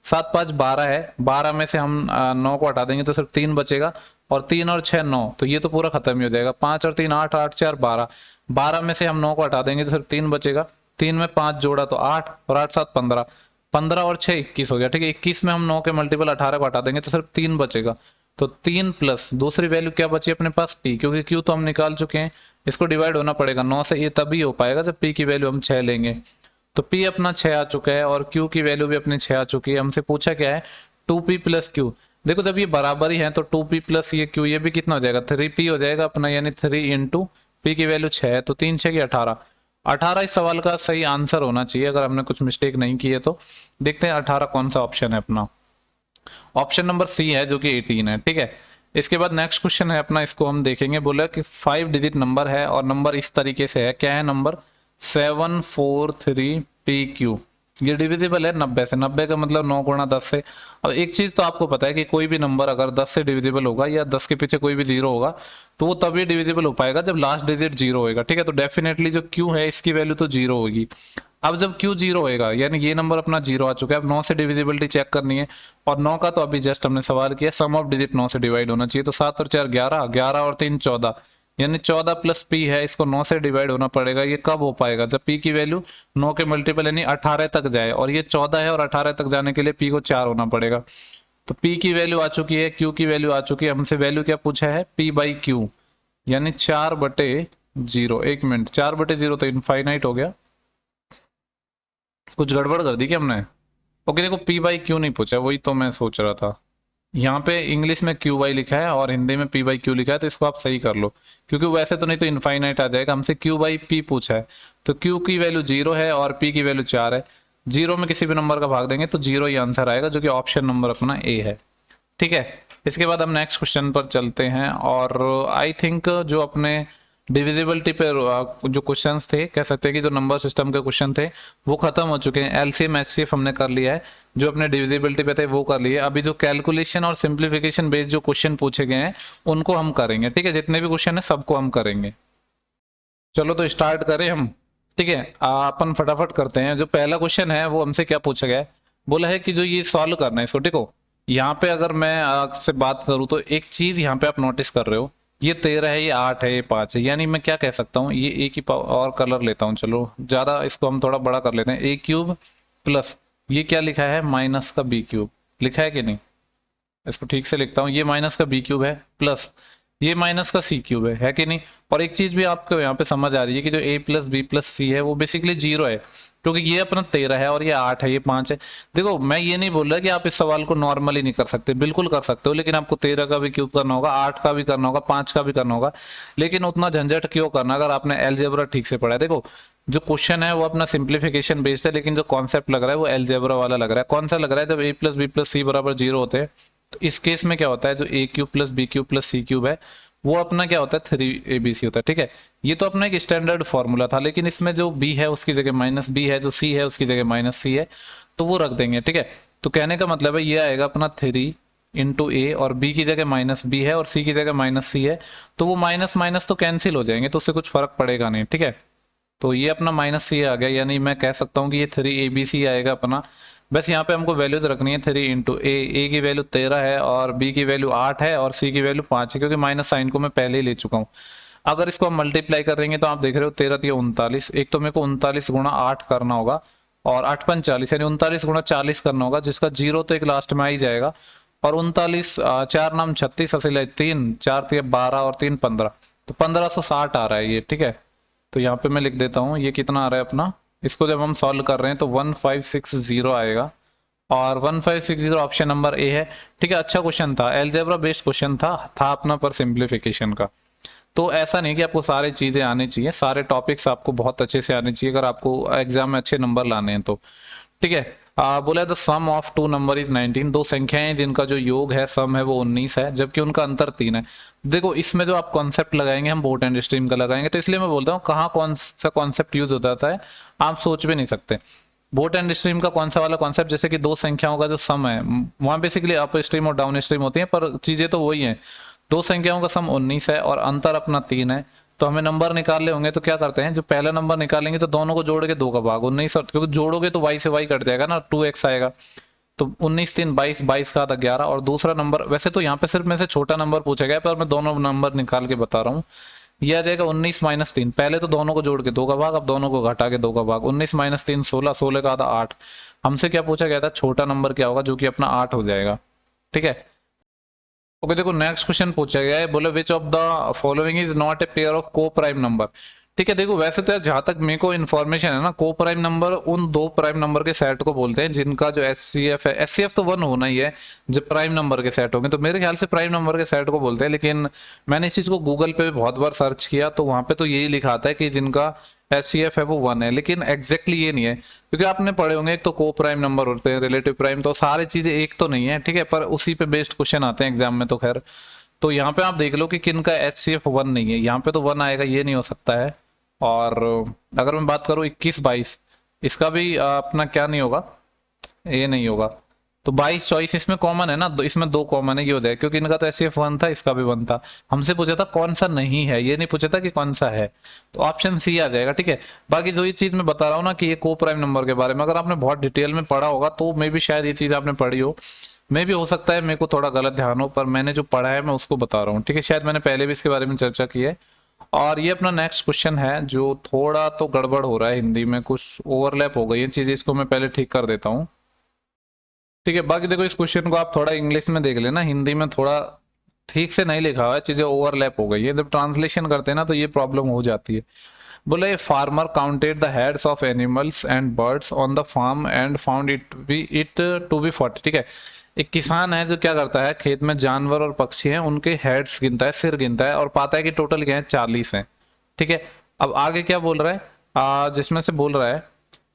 S1: 7 5 12 है, 12 में से हम 9 को हटा देंगे तो सिर्फ 3 बचेगा, और 3 और 6 9, तो ये तो पूरा खत्म ही हो जाएगा। 5 और 3 8, 8 4 12, 12 में से हम 9 को हटा देंगे तो सिर्फ 3 बचेगा। 3 में 5 जोड़ा तो 8, और 8 7 15, 15 और 6 21 हो गया। ठीक है, 21 में हम 9 के मल्टीपल 18 को हटा देंगे तो सिर्फ 3 बचेगा। तो 3 प्लस दूसरी वैल्यू क्या बची अपने पास, P, क्योंकि Q तो हम निकाल चुके हैं। इसको डिवाइड होना पड़ेगा 9 से, ये तभी हो पाएगा जब P की वैल्यू हम 6 लेंगे। तो P अपना 6 आ चुका है, और Q की वैल्यू भी अपनी 6 आ चुकी है। हमसे पूछा क्या है, 2P प्लस Q। देखो जब ये बराबर ही है तो 2P प्लस ये Q, ये भी कितना हो जाएगा, 3P हो जाएगा अपना, यानी 3 इंटू P की वैल्यू 6 है, तो 3 6 की 18। 18 इस सवाल का सही आंसर होना चाहिए, अगर हमने कुछ मिस्टेक नहीं की है तो। देखते हैं 18 कौन सा ऑप्शन है अपना, ऑप्शन नंबर सी है, जो कि 18 है। ठीक है, इसके बाद नेक्स्ट क्वेश्चन है अपना, इसको हम देखेंगे। बोला कि 5 डिजिट नंबर है, और नंबर इस तरीके से है, क्या है नंबर, 743PQ। ये डिविजिबल है 90 से, 90 का मतलब 9 गुणा 10 से। अब एक चीज तो आपको पता है कि कोई भी नंबर अगर 10 से डिविजिबल होगा, या 10 के पीछे कोई भी जीरो होगा, तो वो तभी डिविजिबल हो पाएगा जब लास्ट डिजिट जीरो होगा। ठीक है, तो डेफिनेटली जो Q है इसकी वैल्यू तो जीरो होगी। अब जब Q जीरो होएगा, यानी ये नंबर अपना जीरो आ चुका है। अब 9 से डिविजिबिलिटी चेक करनी है, और 9 का तो अभी जस्ट हमने सवाल किया, सम ऑफ डिजिट 9 से डिवाइड होना चाहिए। तो 7 और 4 11, 11 और 3 14, यानी 14 प्लस P है, इसको 9 से डिवाइड होना पड़ेगा। ये कब हो पाएगा, जब P की वैल्यू 9 के मल्टीपल यानी 18 तक जाए, और ये 14 है, और 18 तक जाने के लिए P को 4 होना पड़ेगा। तो P की वैल्यू आ चुकी है, Q की वैल्यू आ चुकी है। हमसे वैल्यू क्या पूछा है, P/Q, यानी 4/0। 1 मिनट, 4/0 तो इनफाइनाइट हो गया, कुछ गड़बड़ कर दी क्या हमने। ओके, देखो P/Q नहीं पूछा, वही तो मैं सोच रहा था। यहाँ पे इंग्लिश में QY लिखा है और हिंदी में P/Q लिखा है, तो इसको आप सही कर लो, क्योंकि वैसे तो नहीं तो इनफाइनाइट आ जाएगा। हमसे Q/P पूछा है, तो Q की वैल्यू 0 है और P की वैल्यू 4 है। 0 में किसी भी नंबर का भाग देंगे तो 0 ही आंसर आएगा, जो कि ऑप्शन नंबर अपना A है। ठीक है, इसके बाद हम नेक्स्ट क्वेश्चन पर चलते हैं, और आई थिंक जो अपने डिविजिबिलिटी पे जो क्वेश्चंस थे, कह सकते हैं कि जो नंबर सिस्टम के क्वेश्चन थे वो खत्म हो चुके हैं। एलसीएम एचसीएफ हमने कर लिया है, जो अपने डिविजिबिलिटी पे थे वो कर लिए। अभी जो कैलकुलेशन और सिंप्लीफिकेशन बेस्ड जो क्वेश्चन पूछे गए हैं उनको हम करेंगे। ठीक है, जितने भी क्वेश्चन है सबको हम करेंगे। चलो तो स्टार्ट करें हम। ठीक है, अपन फटाफट करते हैं। जो पहला क्वेश्चन है वो हमसे क्या पूछा गया है, बोला है कि जो ये सॉल्व करना है इसको। ठीक हो, यहाँ पे अगर मैं आपसे बात करूँ तो एक चीज यहाँ पे आप नोटिस कर रहे हो, ये 13 है, ये 8 है, ये 5 है, यानी मैं क्या कह सकता हूँ, ये एक ही और कलर लेता हूँ। चलो ज्यादा इसको हम थोड़ा बड़ा कर लेते हैं, A³ प्लस ये क्या लिखा है, माइनस का B³ लिखा है कि नहीं। इसको ठीक से लिखता हूँ, ये माइनस का B³ है, प्लस ये माइनस का C³ है कि नहीं। और एक चीज भी आपको यहाँ पे समझ आ रही है कि जो A+B+C है वो बेसिकली 0 है, क्योंकि ये अपना 13 है और ये 8 है, ये 5 है। देखो मैं ये नहीं बोल रहा कि आप इस सवाल को नॉर्मली नहीं कर सकते, बिल्कुल कर सकते हो, लेकिन आपको 13 का भी क्यूब करना होगा, 8 का भी करना होगा, 5 का भी करना होगा। लेकिन उतना झंझट क्यों करना अगर आपने एलजेब्रा ठीक से पढ़ा है। देखो जो क्वेश्चन है वो अपना सिंप्लीफिकेशन बेस्ड है, लेकिन जो कॉन्सेप्ट लग रहा है वो एलजेब्रा वाला लग रहा है। कौन सा लग रहा है, जब A+B+C बराबर 0 होते हैं तो इस केस में क्या होता है, जो A cube plus B cube plus C cube है वो अपना क्या होता है 3abc होता है। ठीक है, ये तो अपना एक स्टैंडर्ड फॉर्मूला था, लेकिन इसमें जो b है उसकी जगह माइनस बी है, जो c है उसकी जगह माइनस सी है, तो वो रख देंगे। ठीक है, तो कहने का मतलब है ये आएगा अपना 3 × a, और b की जगह माइनस बी है और c की जगह माइनस सी है, तो वो माइनस माइनस तो कैंसिल हो जाएंगे, तो उससे कुछ फर्क पड़ेगा नहीं। ठीक है, तो ये अपना माइनस सी आ गया, यानी मैं कह सकता हूँ कि ये 3abc आएगा अपना। बस यहाँ पे हमको वैल्यूज रखनी है 3 × a की वैल्यू 13 है और b की वैल्यू 8 है और c की वैल्यू 5 है, क्योंकि माइनस साइन को मैं पहले ही ले चुका हूँ। अगर इसको हम मल्टीप्लाई करेंगे तो आप देख रहे हो 13 × 39, एक तो मेरे को 39 × 8 करना होगा और 8×5 = 40, यानी 39 × 40 करना होगा, जिसका जीरो तो एक लास्ट में आ ही जाएगा। और 39 4 नाम 36 असल 3 4 3 12 और 3 15, तो 1560 आ रहा है ये। ठीक है, तो यहाँ पे मैं लिख देता हूँ ये कितना आ रहा है अपना, इसको जब हम सॉल्व कर रहे हैं तो 1560 आएगा, और 1560 ऑप्शन नंबर ए है। ठीक है, अच्छा क्वेश्चन था, एलजेब्रा बेस्ड क्वेश्चन था अपना पर सिंप्लीफिकेशन का। तो ऐसा नहीं कि आपको सारी चीजें आनी चाहिए, सारे टॉपिक्स आपको बहुत अच्छे से आने चाहिए अगर आपको एग्जाम में अच्छे नंबर लाने हैं तो। ठीक है, बोला the sum of two number is 19, दो संख्याएं जिनका जो योग है सम है वो 19 है, जबकि उनका अंतर 3 है। देखो इसमें जो आप कॉन्सेप्ट लगाएंगे हम बोट एंड स्ट्रीम का लगाएंगे, तो इसलिए मैं बोलता हूँ कहाँ कौन सा कॉन्सेप्ट यूज हो जाता है आप सोच भी नहीं सकते। बोट एंड स्ट्रीम का कौन सा वाला कॉन्सेप्ट, जैसे कि दो संख्याओं का जो सम है, वहां बेसिकली अप स्ट्रीम और डाउन स्ट्रीम होती है, पर चीजें तो वही है। दो संख्याओं का सम 19 है और अंतर अपना 3 है, तो हमें नंबर निकालने होंगे, तो क्या करते हैं जो पहला नंबर निकालेंगे तो दोनों को जोड़ के 2 का भाग 19, क्योंकि जोड़ोगे तो y से y कट जाएगा ना, 2x आएगा, तो 19 3 22, 22 का आता 11। और दूसरा नंबर, वैसे तो यहाँ पे सिर्फ में से छोटा नंबर पूछा गया है, पर मैं दोनों नंबर निकाल के बता रहा हूँ। ये आ जाएगा 19 - 3, पहले तो दोनों को जोड़ के 2 का भाग, अब दोनों को घटा के 2 का भाग, 19 - 3 16, 16 का आता 8। हमसे क्या पूछा गया था, छोटा नंबर क्या होगा, जो कि अपना 8 हो जाएगा। ठीक है, ओके देखो नेक्स्ट क्वेश्चन पूछा गया है, बोले which of the following is not a pair of को प्राइम नंबर। ठीक है, देखो वैसे तो जहां तक मेरे को इन्फॉर्मेशन है ना, को प्राइम नंबर उन दो प्राइम नंबर के सेट को बोलते हैं जिनका जो एचसीएफ है, एचसीएफ तो 1 होना ही है, जब प्राइम नंबर के सेट होंगे तो मेरे ख्याल से प्राइम नंबर के सेट को बोलते हैं। लेकिन मैंने इस चीज को गूगल पे बहुत बार सर्च किया तो वहां पे तो यही लिखा था कि जिनका एचसीएफ है वो 1 है, लेकिन एग्जैक्टली ये नहीं है, क्योंकि आपने पढ़े होंगे एक तो को प्राइम नंबर होते हैं, रिलेटिव प्राइम, तो सारी चीजें एक तो नहीं है। ठीक है, पर उसी पे बेस्ड क्वेश्चन आते हैं एग्जाम में, तो खैर तो यहाँ पे आप देख लो कि किन का एच सी एफ 1 नहीं है, यहाँ पे तो 1 आएगा, ये नहीं हो सकता है। और अगर मैं बात करूँ 21 22, इसका भी अपना क्या नहीं होगा, ये नहीं होगा। तो 22 24 इसमें कॉमन है ना, इसमें दो कॉमन है, ये हो जाए, क्योंकि इनका तो एच सी एफ 1 था, इसका भी 1 था। हमसे पूछा था कौन सा नहीं है, ये नहीं पूछा था कि कौन सा है, तो ऑप्शन सी आ जाएगा। ठीक है, बाकी जो ये चीज मैं बता रहा हूँ ना कि ये को प्राइम नंबर के बारे में अगर आपने बहुत डिटेल में पढ़ा होगा तो मे भी शायद ये चीज आपने पढ़ी हो, मे भी हो सकता है मेरे को थोड़ा गलत ध्यान हो, पर मैंने जो पढ़ा है मैं उसको बता रहा हूँ। ठीक है, शायद मैंने पहले भी इसके बारे में चर्चा की है। और ये अपना नेक्स्ट क्वेश्चन है जो थोड़ा तो गड़बड़ हो रहा है, हिंदी में कुछ ओवरलैप हो गई है चीजें, इसको मैं पहले ठीक कर देता हूँ। ठीक है, बाकी देखो इस क्वेश्चन को आप थोड़ा इंग्लिश में देख लेना, हिंदी में थोड़ा ठीक से नहीं लिखा हुआ है, चीजें ओवरलैप हो गई है, जब ट्रांसलेशन करते हैं ना तो ये प्रॉब्लम हो जाती है। बोले farmer counted the heads of animals and birds on the farm and found it to be 40। ठीक है, एक किसान है जो क्या करता है, खेत में जानवर और पक्षी हैं उनके हेड्स गिनता है, सिर गिनता है, और पाता है कि टोटल क्या है 40 हैं। ठीक है, अब आगे क्या बोल रहा है, जिसमें से बोल रहा है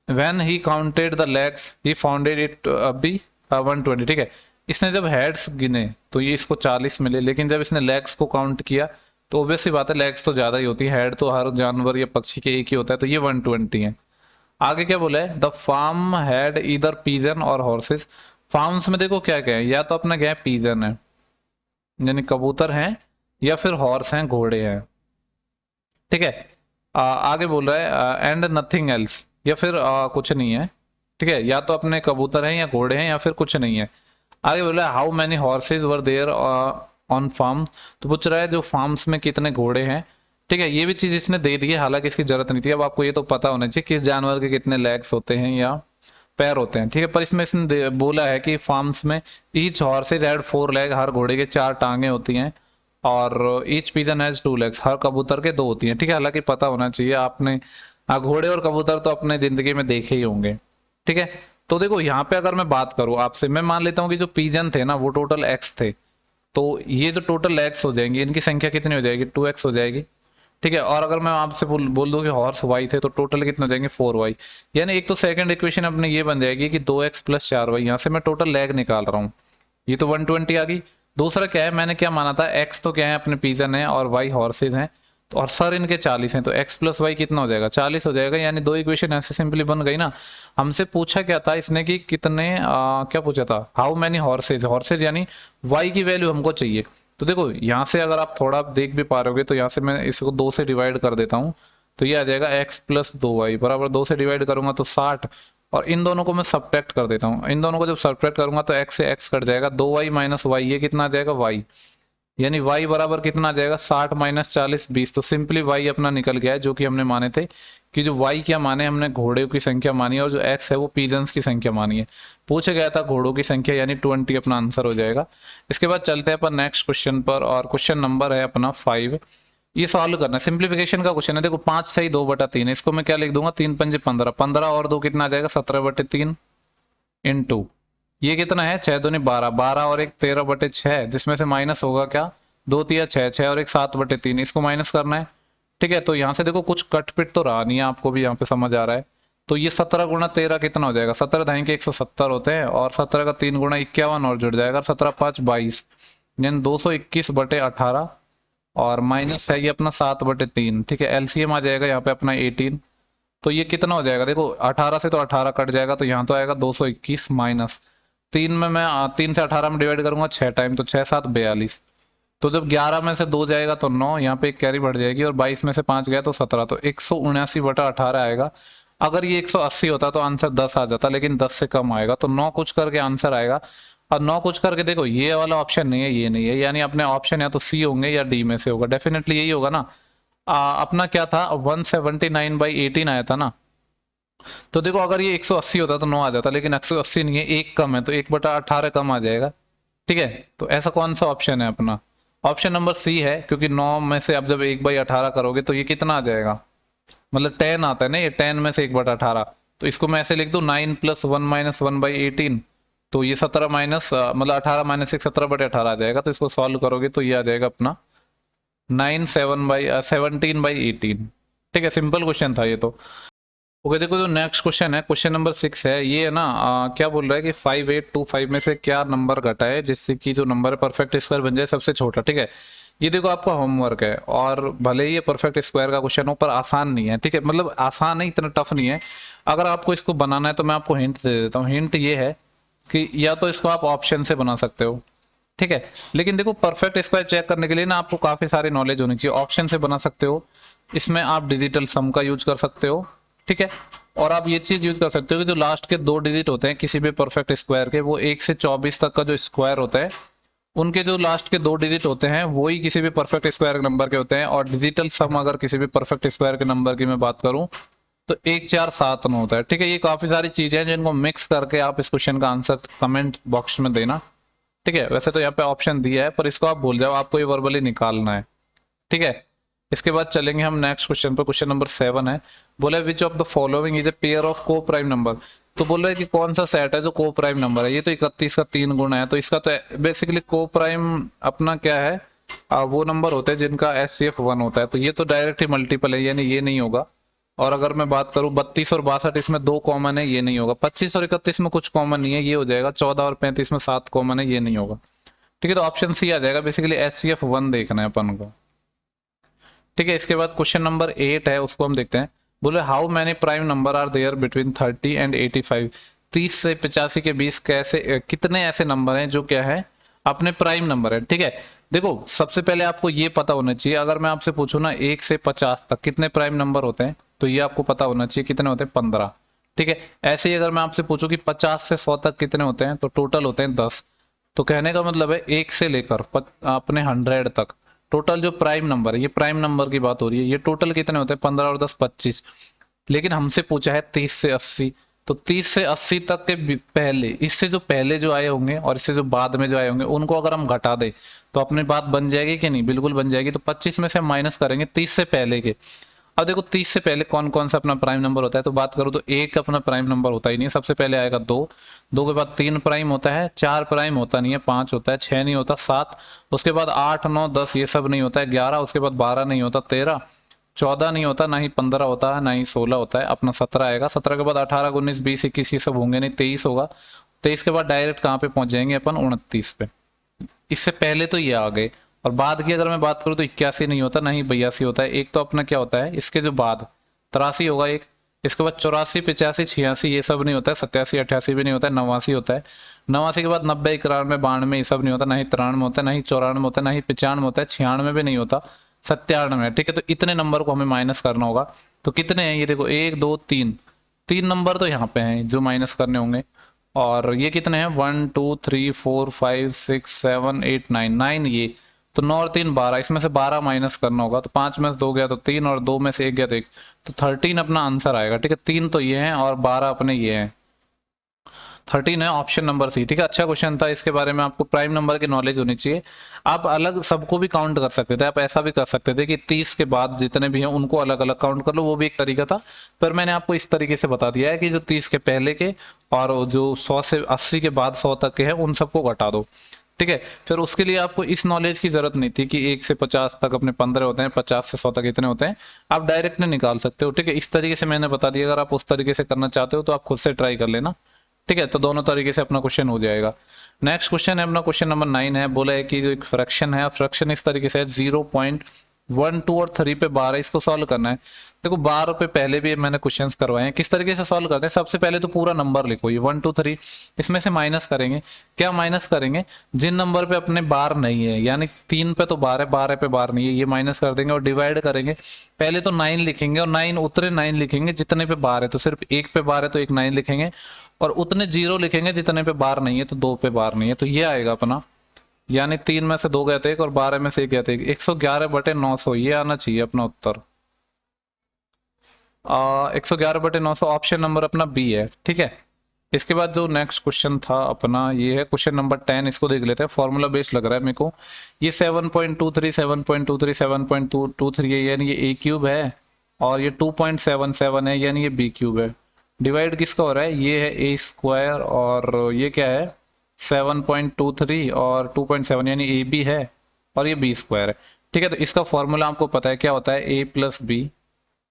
S1: when he counted the legs he founded it be 120। ठीक है, इसने जब हेड्स गिने तो ये इसको 40 मिले, लेकिन जब इसने लेग्स को काउंट किया तो ऑब्वियसली बात है लेग्स तो ज्यादा ही होती है, हेड तो हर जानवर या पक्षी के एक ही होता है, तो ये 120 है। आगे क्या बोला है, द फार्म हैड इधर पीजन और हॉर्सेस। फार्म्स में देखो क्या क्या है, या तो अपना क्या है पीजन है यानी कबूतर हैं, या फिर हॉर्स हैं घोड़े हैं। ठीक है, आगे बोल रहा है एंड नथिंग एल्स, या फिर कुछ नहीं है। ठीक है, या तो अपने कबूतर हैं या घोड़े हैं या फिर कुछ नहीं है। आगे बोल रहा है how many horses were there on farm, तो पूछ रहा है जो फार्म्स में कितने घोड़े हैं। ठीक है, ये भी चीज इसने दे दी है, हालांकि इसकी जरूरत नहीं थी, अब आपको ये तो पता होना चाहिए किस जानवर के कितने लेग्स होते हैं या पैर होते हैं। ठीक है, पर इसमें इसने बोला है कि फार्म्स में ईच हॉर्सेज हैड 4 लेग, हर घोड़े के 4 टांगे होती हैं, और ईच पिजन हैज 2 लेग्स, हर कबूतर के 2 होती हैं। ठीक है, हालांकि पता होना चाहिए आपने, घोड़े और कबूतर तो अपने जिंदगी में देखे ही होंगे। ठीक है, तो देखो यहाँ पे अगर मैं बात करूँ आपसे, मैं मान लेता हूँ कि जो पिजन थे ना वो टोटल एक्स थे, तो ये जो टोटल एक्स हो जाएंगे इनकी संख्या कितनी हो जाएगी, 2x हो जाएगी। ठीक है, और अगर मैं आपसे बोल दूं कि हॉर्स वाई थे तो टोटल कितने हो जाएंगे 4y, यानी एक तो सेकंड इक्वेशन अपने ये बन जाएगी कि 2x + 4y, यहाँ से मैं टोटल लेग निकाल रहा हूँ। ये तो 120 आ गई। दूसरा क्या है, मैंने क्या माना था, x तो क्या है अपने पिजन है और y हॉर्सेज हैं, तो और सर इनके 40 हैं, तो x प्लस वाई कितना हो जाएगा, 40 हो जाएगा। यानी दो इक्वेशन ऐसे सिंपली बन गई ना। हमसे पूछा क्या था इसने कि कितने क्या पूछा था, हाउ मैनी हॉर्सेज, हॉर्सेज यानी y की वैल्यू हमको चाहिए। तो देखो यहाँ से अगर आप थोड़ा देख भी पा रहे होगे तो यहाँ से मैं इसको 2 से डिवाइड कर देता हूँ, तो ये आ जाएगा x प्लस 2y बराबर 2 से डिवाइड करूंगा तो 60, और इन दोनों को मैं सब्ट्रैक्ट कर देता हूँ। इन दोनों को जब सब्ट्रैक्ट करूंगा तो x से x कट जाएगा, 2y माइनस वाई, ये कितना आ जाएगा y, यानी y बराबर कितना आ जाएगा 60 माइनस 40 20। तो सिंपली y अपना निकल गया है, जो कि हमने माने थे कि जो y क्या माने, हमने घोड़े की संख्या मानी है और जो x है वो पीजन्स की संख्या मानी है। पूछा गया था घोड़ों की संख्या, यानी 20 अपना आंसर हो जाएगा। इसके बाद चलते हैं अपन नेक्स्ट क्वेश्चन पर, और क्वेश्चन नंबर है अपना 5। ये सॉल्व करना है, सिंप्लीफिकेशन का क्वेश्चन है। देखो 5 सही 2/3, इसको मैं क्या लिख दूंगा, 3 पंजे 15, 15 और 2 कितना आ जाएगा 17/3 इंटू ये कितना है 6 दूनी 12, 12 और एक 13/6, जिसमें से माइनस होगा क्या 2 तिया 6, 6 और एक 7/3, इसको माइनस करना है। ठीक है, तो यहाँ से देखो कुछ कट पिट तो रहा नहीं है, आपको भी यहाँ पे समझ आ रहा है। तो ये 17 गुणा 13 कितना हो जाएगा, 17 ढाई के 170 होते हैं, और 17 का 3 गुणा 51 और जुड़ जाएगा, 17 5 22, यानी 221/18, और माइनस है ये अपना 7/3। ठीक है, एलसीएम आ जाएगा यहाँ पे अपना 18। तो ये कितना हो जाएगा, देखो 18 से तो 18 कट जाएगा, तो यहाँ तो आएगा 221 माइनस 3 में मैं 3 से 18 में डिवाइड करूंगा 6 टाइम, तो 6 7 42। तो जब 11 में से 2 जाएगा तो 9, यहाँ पे एक कैरी बढ़ जाएगी, और 22 में से 5 गया तो 17, तो 179/18 आएगा। अगर ये 180 होता तो आंसर 10 आ जाता, लेकिन 10 से कम आएगा, तो 9 कुछ करके आंसर आएगा। और 9 कुछ करके देखो ये वाला ऑप्शन नहीं है, ये नहीं है, यानी अपने ऑप्शन या तो सी होंगे या डी में से होगा, डेफिनेटली यही होगा ना। अपना क्या था 179/18 आया था ना। तो देखो अगर ये 180 होता तो 9 आ जाता, लेकिन 180 नहीं है, एक कम है, तो 1/18 कम आ जाएगा। ठीक है, तो ऐसा कौन सा ऑप्शन है अपना, ऑप्शन नंबर सी है, क्योंकि 9 में से आप जब 1/18 करोगे तो ये कितना आ जाएगा, मतलब 10 आता है ना, ये 10 में से 1/18। तो इसको मैं ऐसे लिख दूं 9 + 1 - 1/18, तो ये 17 माइनस मतलब 18 माइनस 1 17/18 आ जाएगा। तो इसको सॉल्व करोगे तो ये आ जाएगा अपना 17/18। ठीक है, सिंपल क्वेश्चन था ये तो। ओके, देखो जो नेक्स्ट क्वेश्चन है, क्वेश्चन नंबर 6 है, ये है ना क्या बोल रहा है कि 5825 में से क्या नंबर घटा है जिससे कि जो नंबर है परफेक्ट स्क्वायर बन जाए सबसे छोटा। ठीक है, ये देखो आपका होमवर्क है, और भले ही ये परफेक्ट स्क्वायर का क्वेश्चन हो पर आसान नहीं है। ठीक है, मतलब आसान है, इतना टफ नहीं है। अगर आपको इसको बनाना है तो मैं आपको हिंट दे देता हूँ। हिंट ये है कि या तो इसको आप ऑप्शन से बना सकते हो, ठीक है, लेकिन देखो परफेक्ट स्क्वायर चेक करने के लिए ना आपको काफी सारी नॉलेज होनी चाहिए। ऑप्शन से बना सकते हो, इसमें आप डिजिटल सम का यूज कर सकते हो। ठीक है, और आप ये चीज यूज कर सकते हो कि जो लास्ट के 2 डिजिट होते हैं किसी भी परफेक्ट स्क्वायर के, वो 1 से 24 तक का जो स्क्वायर होता है, उनके जो लास्ट के 2 डिजिट होते हैं वही किसी भी परफेक्ट स्क्वायर नंबर के होते हैं। और डिजिटल सम अगर किसी भी परफेक्ट स्क्वायर के नंबर की मैं बात करूं तो 1 4 7 9 होता है। ठीक है, ये काफी सारी चीजें हैं जिनको मिक्स करके आप इस क्वेश्चन का आंसर कमेंट बॉक्स में देना। ठीक है, वैसे तो यहाँ पे ऑप्शन दिया है पर इसको आप भूल जाओ, आपको ये वर्बली निकालना है। ठीक है, इसके बाद चलेंगे हम नेक्स्ट क्वेश्चन पर। क्वेश्चन नंबर 7 है, बोला which of the following is a pair of को प्राइम नंबर। तो बोल रहा है कि कौन सा सेट है जो को प्राइम नंबर है। ये तो 31 का 3 गुना है, तो इसका तो बेसिकली को प्राइम अपना क्या है, वो नंबर होते हैं जिनका एचसीएफ 1 होता है, तो ये तो डायरेक्ट ही मल्टीपल है, यानी ये नहीं होगा। और अगर मैं बात करूं 32 और 62, इसमें 2 कॉमन है, ये नहीं होगा। 25 और 31 में कुछ कॉमन नहीं है, ये हो जाएगा। 14 और 35 में 7 कॉमन है, ये नहीं होगा। ठीक है, तो ऑप्शन सी आ जाएगा। बेसिकली एचसीएफ 1 देखना है अपन को। ठीक है, इसके बाद क्वेश्चन नंबर 8 है, उसको हम देखते हैं। बोले how many prime number are there between 30 and 85। 30 से 85 के बीच कैसे कितने ऐसे नंबर हैं जो क्या है अपने प्राइम नंबर है। ठीक है, देखो सबसे पहले आपको ये पता होना चाहिए, अगर मैं आपसे पूछूं ना 1 से 50 तक कितने प्राइम नंबर होते हैं, तो ये आपको पता होना चाहिए कितने होते हैं, 15। ठीक है, ऐसे ही अगर मैं आपसे पूछूं कि 50 से 100 तक कितने होते हैं, तो टोटल होते हैं 10। तो कहने का मतलब है 1 से लेकर अपने 100 तक टोटल जो प्राइम नंबर है, ये प्राइम नंबर की बात हो रही है, ये टोटल कितने होते हैं 15 और 10 25। लेकिन हमसे पूछा है 30 से 80, तो 30 से 80 तक के पहले, इससे जो पहले जो आए होंगे और इससे जो बाद में जो आए होंगे उनको अगर हम घटा दे तो अपनी बात बन जाएगी कि नहीं, बिल्कुल बन जाएगी। तो 25 में से हम माइनस करेंगे 30 से पहले के। अब देखो 30 से पहले कौन कौन सा अपना प्राइम नंबर होता है, तो बात करूं तो एक अपना प्राइम नंबर होता ही नहीं है, सबसे पहले आएगा 2, 2 के बाद 3 प्राइम होता है, 4 प्राइम होता नहीं है, 5 होता है, 6 नहीं होता, 7, उसके बाद 8 9 10 ये सब नहीं होता है, 11, उसके बाद 12 नहीं होता, 13, 14 नहीं होता, ना ही 15 होता है, ना ही 16 होता है, अपना 17 आएगा। 17 के बाद 18 19 20 21 ये सब होंगे नहीं, 23 होगा। तो इसके बाद डायरेक्ट कहाँ पे पहुंच जाएंगे अपन, 29 पे। इससे पहले तो ये आ गए, और बाद की अगर मैं बात करूँ तो 81 नहीं होता, ना ही 82 होता है। एक तो अपना क्या होता है इसके जो बाद 83 होगा एक, इसके बाद 84, 85, 86 ये सब नहीं होता है, 87, 88 भी नहीं होता है, 89 होता है। 89 के बाद 90, 91, 92 ये सब नहीं होता, ना ही 93 होता है, ना ही 94 होता है, ना ही 95 होता है, 96 भी नहीं होता, 97 है। ठीक है, तो इतने नंबर को हमें माइनस करना होगा। तो कितने हैं ये देखो, 1 2 3, 3 नंबर तो यहाँ पे हैं जो माइनस करने होंगे। और ये कितने हैं, 1 2 3 4 5 6 7 8 9, 9 ये। तो 9 और 3 12, इसमें से 12 माइनस करना होगा। तो 5 में से 2 गया तो 3, और 2 में से 1 गया तो 1, तो 13 अपना आंसर आएगा। ठीक है, 3 तो ये हैं और 12 अपने ये हैं, 13 है ऑप्शन नंबर सी। ठीक है, अच्छा क्वेश्चन था, इसके बारे में आपको प्राइम नंबर की नॉलेज होनी चाहिए। आप अलग सबको भी काउंट कर सकते थे, आप ऐसा भी कर सकते थे कि 30 के बाद जितने भी हैं उनको अलग अलग काउंट कर लो, वो भी एक तरीका था। पर मैंने आपको इस तरीके से बता दिया है कि जो 30 के पहले के और जो 100 से 80 के बाद 100 तक के हैं उन सबको घटा दो। ठीक है, फिर उसके लिए आपको इस नॉलेज की जरूरत नहीं थी कि 1 से 50 तक अपने 15 होते हैं, 50 से 100 तक इतने होते हैं, आप डायरेक्ट नहीं निकाल सकते हो। ठीक है, इस तरीके से मैंने बता दिया, अगर आप उस तरीके से करना चाहते हो तो आप खुद से ट्राई कर लेना। ठीक है, तो दोनों तरीके से अपना क्वेश्चन हो जाएगा। नेक्स्ट क्वेश्चन है अपना क्वेश्चन नंबर 9 है। बोला है कि जो एक फ्रैक्शन है, फ्रैक्शन इस तरीके से है 0.1 2 और 3 पे बार है, इसको सॉल्व करना है। देखो बार पे पहले भी मैंने क्वेश्चंस करवाए हैं, किस तरीके से सॉल्व करते हैं। सबसे पहले तो पूरा नंबर लिखो, ये 1 2 3, इसमें से माइनस करेंगे। क्या माइनस करेंगे, जिन नंबर पे अपने बार नहीं है, यानी 3 पे तो बार है, 12 पे बार नहीं है, ये माइनस कर देंगे और डिवाइड करेंगे। पहले तो 9 लिखेंगे और 9 उतने 9 लिखेंगे जितने पे बार है, तो सिर्फ एक पे बार है तो एक 9 लिखेंगे, और उतने 0 लिखेंगे जितने पे बार नहीं है, तो 2 पे बार नहीं है, तो ये आएगा अपना। यानी 3 में से 2 गए थे एक, और 12 में से 1 गए थे 111/900, ये आना चाहिए अपना उत्तर। 111/900 ऑप्शन नंबर अपना बी है। ठीक है, इसके बाद जो नेक्स्ट क्वेश्चन था अपना, ये है क्वेश्चन नंबर 10। इसको देख लेते हैं, फॉर्मूला बेस्ड लग रहा है मेरे को। ये 7.23 7.23 7.223 है, यानी ये ए क्यूब है, और ये 2.77 है, यानी ये बी क्यूब है। डिवाइड किसका हो रहा है, ये है ए स्क्वायर, और ये क्या है 7.23 और 2.7, यानी ए बी है, और ये बी स्क्वायर है। ठीक है, तो इसका फॉर्मूला आपको पता है क्या होता है, ए प्लस बी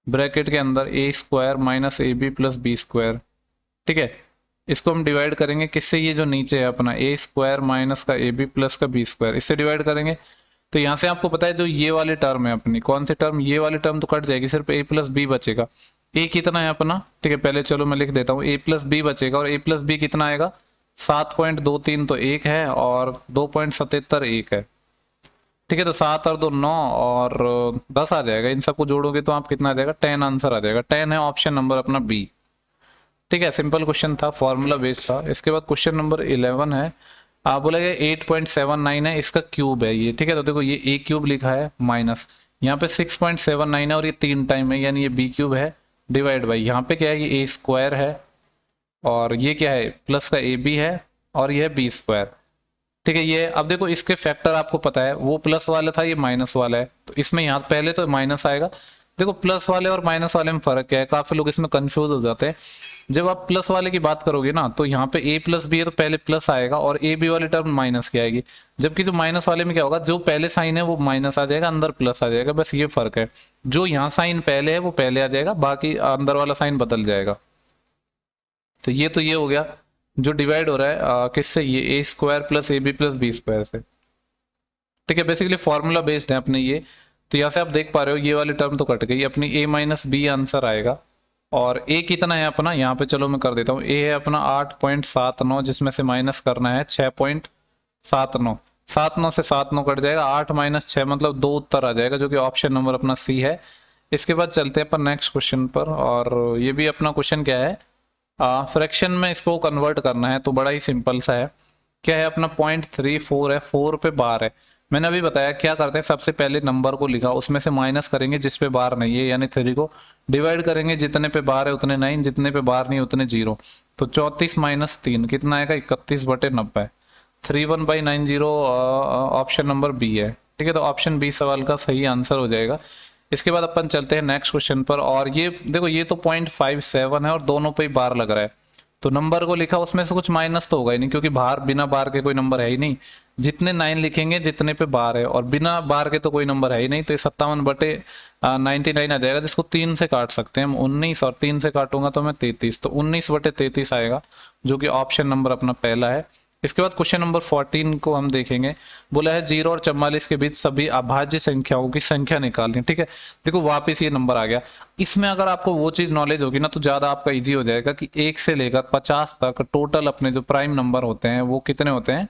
S1: ब्रैकेट के अंदर A square minus A B plus B square. ठीक है, इसको हम डिवाइड करेंगे किससे, ये जो नीचे है अपना ए स्क्वायर माइनस का ए बी प्लस का बी स्क्वायर, इससे डिवाइड करेंगे। तो यहाँ से आपको पता है जो ये वाली टर्म है अपनी, कौन सी टर्म, ये वाली टर्म तो कट जाएगी, सिर्फ ए प्लस बी बचेगा। ए कितना है अपना, ठीक है पहले चलो मैं लिख देता हूँ, ए प्लस बी बचेगा, और ए प्लस बी कितना आएगा 7.23 तो 1 है, और 2.77 1 है। ठीक है, तो 7 और 2 9, और 10 आ जाएगा। इन सबको जोड़ोगे तो आप कितना आ जाएगा, 10 आंसर आ जाएगा। 10 है ऑप्शन नंबर अपना बी। ठीक है, सिंपल क्वेश्चन था, फॉर्मूला बेस्ड था। इसके बाद क्वेश्चन नंबर 11 है। आप बोलेगा 8.79 है, इसका क्यूब है ये। ठीक है, तो देखो ये ए क्यूब लिखा है माइनस, यहाँ पे 6.79 है, और ये 3 टाइम है, यानी ये बी क्यूब है, डिवाइड बाई यहाँ पे क्या है, ये ए स्क्वायर है, और ये क्या है प्लस का ए बी है, और ये है बी स्क्वायर। ठीक है, ये अब देखो इसके फैक्टर आपको पता है, वो प्लस वाला था, ये माइनस वाला है, तो इसमें यहाँ पहले तो माइनस आएगा। देखो प्लस वाले और माइनस वाले में फर्क क्या है, काफी लोग इसमें कंफ्यूज हो जाते हैं। जब आप प्लस वाले की बात करोगे ना, तो यहाँ पे ए प्लस बी है तो पहले प्लस आएगा, और ए बी वाली टर्म माइनस की आएगी। जबकि जो माइनस वाले में क्या होगा, जो पहले साइन है वो माइनस आ जाएगा, अंदर प्लस आ जाएगा, बस ये फर्क है। जो यहाँ साइन पहले है वो पहले आ जाएगा, बाकी अंदर वाला साइन बदल जाएगा। तो ये हो गया जो डिवाइड हो रहा है किससे, ये A square plus A B plus B square से। ठीक है, बेसिकली फॉर्मूला बेस्ड है अपने ये। तो यहाँ से आप देख पा रहे हो ये वाली टर्म तो कट गई, अपनी ए माइनस बी आंसर आएगा। और ए कितना है अपना, यहाँ पे चलो मैं कर देता हूँ, ए है अपना 8.79, जिसमें से माइनस करना है 6.79। 7 9 से 7 9 कट जाएगा, 8 माइनस 6 मतलब 2 उत्तर आ जाएगा, जो कि ऑप्शन नंबर अपना सी है। इसके बाद चलते हैं अपन नेक्स्ट क्वेश्चन पर, और ये भी अपना क्वेश्चन क्या है, फ्रैक्शन में इसको कन्वर्ट करना है, तो बड़ा ही सिंपल सा है। क्या है अपना 0.34 है, 4 पे बार है। मैंने अभी बताया क्या करते हैं, सबसे पहले नंबर को लिखा, उसमें से माइनस करेंगे जिस पे बार नहीं है, यानी 3 को डिवाइड करेंगे, जितने पे बार है उतने 9, जितने पे बार नहीं उतने 0। तो 34 माइनस 3 कितना आएगा, 31/90। 31/90 ऑप्शन नंबर बी है। ठीक है, तो ऑप्शन बी सवाल का सही आंसर हो जाएगा। इसके बाद अपन चलते हैं नेक्स्ट क्वेश्चन पर, और ये देखो ये तो 0.57 है, और दोनों पे ही बार लग रहा है। तो नंबर को लिखा, उसमें से कुछ माइनस तो होगा ही नहीं, क्योंकि बाहर बिना बार के कोई नंबर है ही नहीं। जितने 9 लिखेंगे जितने पे बार है, और बिना बार के तो कोई नंबर है ही नहीं, तो ये 57/99 आ जाएगा, जिसको 3 से काट सकते हैं हम। 19 और 3 से काटूंगा तो मैं 33, तो 19/33 आएगा, जो कि ऑप्शन नंबर अपना पहला है। इसके बाद क्वेश्चन नंबर 14 को हम देखेंगे। बोला है 0 और 44 के बीच सभी अभाज्य संख्याओं की संख्या निकालनी। ठीक है, देखो वापस ये नंबर आ गया। इसमें अगर आपको वो चीज नॉलेज होगी ना तो ज्यादा आपका इजी हो जाएगा कि 1 से लेकर 50 तक टोटल अपने जो प्राइम नंबर होते हैं वो कितने होते हैं,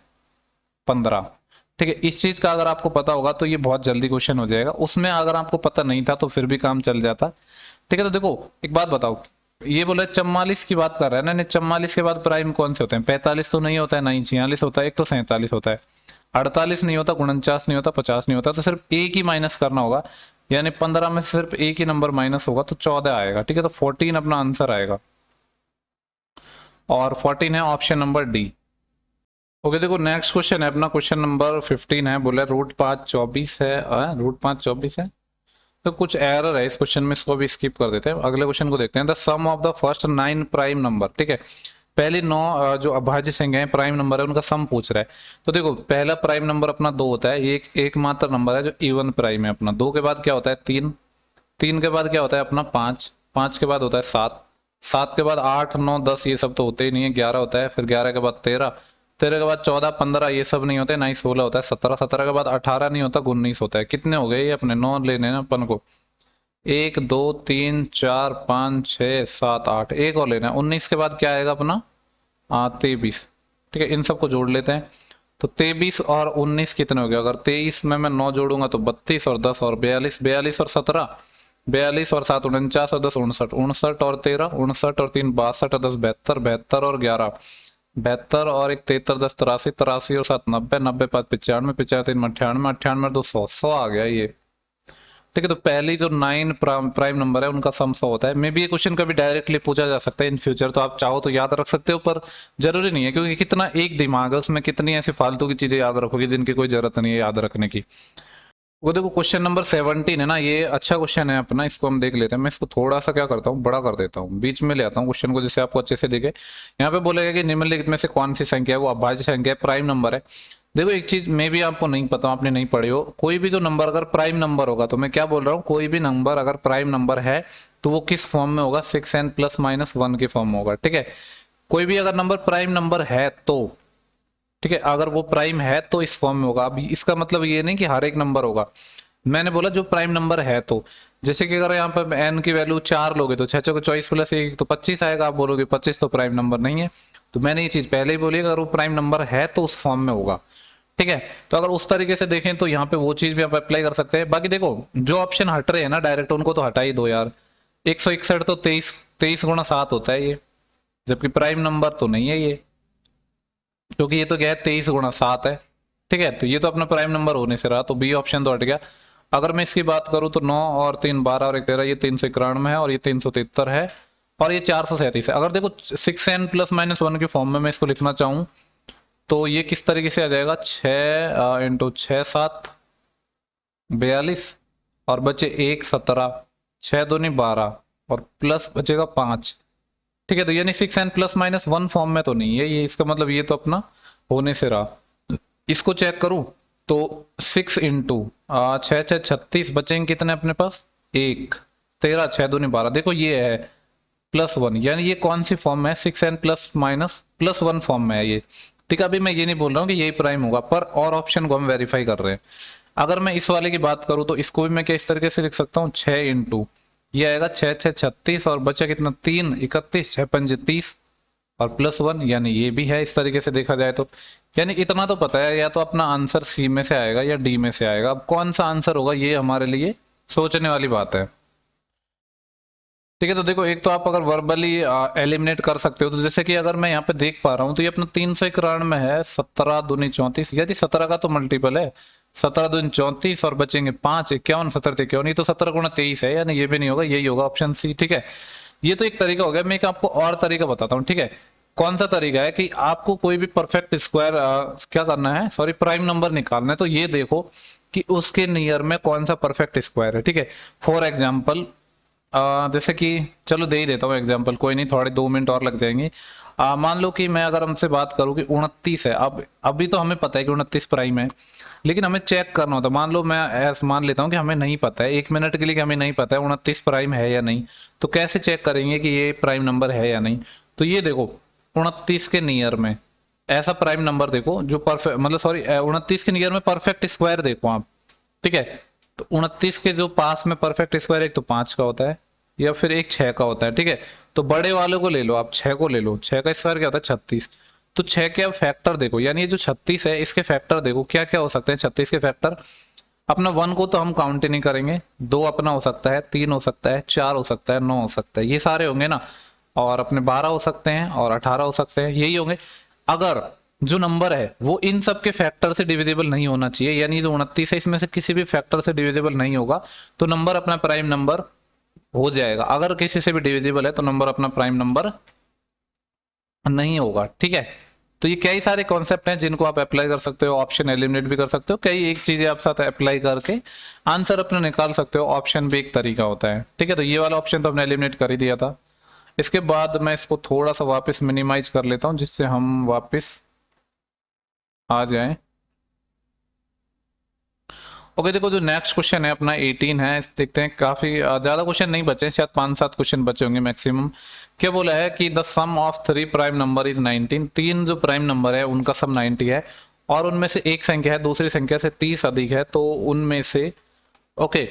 S1: 15। ठीक है, इस चीज का अगर आपको पता होगा तो ये बहुत जल्दी क्वेश्चन हो जाएगा। उसमें अगर आपको पता नहीं था तो फिर भी काम चल जाता। ठीक है, तो देखो एक बात बताओ, ये बोला 44 की बात कर रहा है ना, नहीं 44 के बाद प्राइम कौन से होते हैं, 45 तो नहीं होता है, ना ही 46 होता है, एक तो 47 होता है, 48 नहीं होता, 49 नहीं होता, 50 नहीं होता, तो सिर्फ एक ही माइनस करना होगा, यानी 15 में सिर्फ एक ही नंबर माइनस होगा तो 14 आएगा। ठीक है, तो 14 अपना आंसर आएगा, और 14 है ऑप्शन नंबर डी। ओके, देखो नेक्स्ट क्वेश्चन है अपना, क्वेश्चन नंबर 15 है। बोला √5 24 है, √5 24 है, तो कुछ एरर है इस क्वेश्चन में, इसको भी स्किप कर देते हैं, अगले क्वेश्चन को देखते हैं। The sum of the first 9 prime number. ठीक है, पहली 9 जो अभाज्य संख्याएं प्राइम नंबर है उनका सम पूछ रहा है। तो देखो पहला प्राइम नंबर अपना 2 होता है, एक एकमात्र नंबर है जो इवन प्राइम है अपना। 2 के बाद क्या होता है, 3, 3 के बाद क्या होता है अपना 5, 5 के बाद होता है 7, 7 के बाद 8 9 10 ये सब तो होते ही नहीं है, 11 होता है, फिर 11 के बाद 13, 13 के बाद 14 15 ये सब नहीं होते, ना ही 16 होता है, 17, 17 के बाद 18 नहीं होता, 19 होता है। कितने हो गए ये अपने, 9 लेने ना अपन को, 1 2 3 4 5 6 7 8, एक और लेना है। 19 के बाद क्या आएगा अपना, 23। ठीक है, इन सबको जोड़ लेते हैं, तो 23 और 19 कितने हो गए, अगर 23 में मैं 9 जोड़ूंगा तो 32 और 10 और 42, 42 और 17, 42 और 7 49 और 10 59, 59 और 13 59 और 3 62 और 10 72, 72 और 11 72 और 1 73 10 83, 83 और 7 90, 90 5 95, 95 3 98, 98 2 100, 100 आ गया ये। ठीक है, तो पहली जो 9 प्राइम नंबर है उनका सम 100 होता है। मे बी ये क्वेश्चन कभी डायरेक्टली पूछा जा सकता है इन फ्यूचर, तो आप चाहो तो याद रख सकते हो, पर जरूरी नहीं है, क्योंकि कितना एक दिमाग है उसमें, कितनी ऐसी फालतू की चीजें याद रखोगे जिनकी कोई जरूरत नहीं है याद रखने की। वो देखो क्वेश्चन नंबर 17 है ना, ये अच्छा क्वेश्चन है अपना, इसको हम देख लेते हैं। मैं इसको थोड़ा सा क्या करता हूँ, बड़ा कर देता हूँ, बीच में ले आता हूँ क्वेश्चन को, जिससे आपको अच्छे से दिखे। यहाँ पे बोलेगा कि निम्नलिखित में से कौन सी संख्या है वो अभाज्य संख्या है, प्राइम नंबर है। देखो एक चीज मे भी आपको नहीं पता, आपने नहीं पढ़ी हो, कोई भी जो नंबर अगर प्राइम नंबर होगा, तो मैं क्या बोल रहा हूँ, कोई भी नंबर अगर प्राइम नंबर है तो वो किस फॉर्म में होगा, 6n ± 1 के फॉर्म में होगा। ठीक है, कोई भी अगर नंबर प्राइम नंबर है तो, ठीक है, अगर वो प्राइम है तो इस फॉर्म में होगा। अभी इसका मतलब ये नहीं कि हर एक नंबर होगा, मैंने बोला जो प्राइम नंबर है तो, जैसे कि अगर यहाँ पर एन की वैल्यू 4 लोगे तो 6 को 24 प्लस 1 तो 25 आएगा, आप बोलोगे 25 तो प्राइम नंबर नहीं है। तो मैंने ये चीज पहले ही बोली, अगर वो प्राइम नंबर है तो उस फॉर्म में होगा। ठीक है, तो अगर उस तरीके से देखें तो यहाँ पे वो चीज भी आप अप्लाई कर सकते हैं। बाकी देखो जो ऑप्शन हट रहे हैं ना डायरेक्ट, उनको तो हटा ही दो यार। 161 तो 23 23 गुणा 7 होता है ये, जबकि प्राइम नंबर तो नहीं है ये, क्योंकि ये तो क्या है 23 गुणा 7 है। ठीक है, तो ये तो अपना प्राइम नंबर होने से रहा, तो बी ऑप्शन तो हट गया। अगर मैं इसकी बात करूं तो 9 और 3 12 और 1 13, ये 391 है, और ये 373 है, और ये 437 है। अगर देखो 6n ± 1 के फॉर्म में मैं इसको लिखना चाहूँ तो ये किस तरीके से आ जाएगा, 6 इंटू 6 7 42, और बचे 1 17, 6 दूनी 12, और प्लस बचेगा 5। ठीक है, तो यानी 6n ± 1 फॉर्म में तो नहीं है ये, इसका मतलब ये तो अपना होने से रहा। इसको चेक करूं तो 6 इंटू 6 6 36, बचेंगे कितने अपने पास, 1 13, 6 दूनी 12, देखो ये है +1, यानी ये कौन सी फॉर्म है, 6n ± 1 फॉर्म में है ये। ठीक है, अभी मैं ये नहीं बोल रहा हूँ कि यही प्राइम होगा, पर और ऑप्शन को हम वेरीफाई कर रहे हैं। अगर मैं इस वाले की बात करूँ तो इसको भी मैं क्या इस तरीके से लिख सकता हूँ, 6 इंटू ये आएगा 6 6 36, और बचा कितना 3 31, 6 5 30, और +1, यानी ये भी है इस तरीके से देखा जाए तो। यानी इतना तो पता है, या तो अपना आंसर सी में से आएगा या डी में से आएगा। अब कौन सा आंसर होगा ये हमारे लिए सोचने वाली बात है। ठीक है, तो देखो एक तो आप अगर वर्बली एलिमिनेट कर सकते हो, तो जैसे कि अगर मैं यहाँ पे देख पा रहा हूँ तो ये अपना 391 में है, 17 दूनी 34, यदि 17 का तो मल्टीपल है, 17 दूनी 34, और बचेंगे 5 51, 17 51, ये तो 17 गुणा 23 है, यानी ये भी नहीं होगा, यही होगा ऑप्शन सी। ठीक है, ये तो एक तरीका हो गया। मैं एक आपको और तरीका बताता हूँ। ठीक है, कौन सा तरीका है कि आपको कोई भी परफेक्ट स्क्वायर क्या करना है, सॉरी प्राइम नंबर निकालना है, तो ये देखो कि उसके नियर में कौन सा परफेक्ट स्क्वायर है। ठीक है, फॉर एग्जाम्पल जैसे कि चलो दे ही देता हूँ एग्जांपल, कोई नहीं, थोड़े 2 मिनट और लग जाएंगे। मान लो कि मैं अगर हमसे बात करूं कि 29 है, अब अभी तो हमें पता है कि 29 प्राइम है, लेकिन हमें चेक करना होता है। मान लो मैं ऐसा मान लेता हूं कि हमें नहीं पता है, 1 मिनट के लिए कि हमें नहीं पता है 29 प्राइम है या नहीं, तो कैसे चेक करेंगे कि ये प्राइम नंबर है या नहीं? तो ये देखो 29 के नियर में ऐसा प्राइम नंबर देखो जो परफेक्ट, मतलब सॉरी 29 के नियर में परफेक्ट स्क्वायर देखो आप, ठीक है? तो 29 के जो पास में परफेक्ट स्क्वायर एक तो 5 का होता है या फिर एक 6 का होता है, ठीक है? तो बड़े वाले को ले लो आप, 6 को ले लो, 6 का स्क्वायर क्या होता है 36। तो 6 के अब फैक्टर देखो, यानी ये जो 36 है इसके फैक्टर देखो क्या क्या हो सकते हैं 36 के फैक्टर। अपना 1 को तो हम काउंट ही नहीं करेंगे, 2 अपना हो सकता है, 3 हो सकता है, 4 हो सकता है, 9 हो सकता है, ये सारे होंगे ना। और अपने 12 हो सकते हैं और 18 हो सकते हैं, यही होंगे। अगर जो नंबर है वो इन सब के फैक्टर से डिविजिबल नहीं होना चाहिए, यानी जो 29 है इसमें से किसी भी फैक्टर से डिविजिबल नहीं होगा, तो नंबर अपना प्राइम नंबर हो जाएगा। अगर किसी से भी डिविजिबल है तो नंबर अपना प्राइम नंबर नहीं होगा, ठीक है? तो ये कई सारे कॉन्सेप्ट हैं जिनको आप अप्लाई कर सकते हो, ऑप्शन एलिमिनेट भी कर सकते हो, कई एक चीजें आप साथ अप्लाई करके आंसर अपना निकाल सकते हो। ऑप्शन भी एक तरीका होता है, ठीक है? तो ये वाला ऑप्शन तो हमने एलिमिनेट कर ही दिया था। इसके बाद मैं इसको थोड़ा सा वापस मिनिमाइज कर लेता हूँ जिससे हम वापस आ जाएं। ओके, देखो जो नेक्स्ट क्वेश्चन है अपना 18 है, देखते हैं। काफी ज्यादा क्वेश्चन नहीं बचे, शायद 5-7 क्वेश्चन बचे होंगे मैक्सिमम। क्या बोला है कि the sum of 3 prime number is 19। 3 जो प्राइम नंबर है उनका सम 90 है, और उनमें से एक संख्या है दूसरी संख्या से 30 अधिक है, तो उनमें से ओके।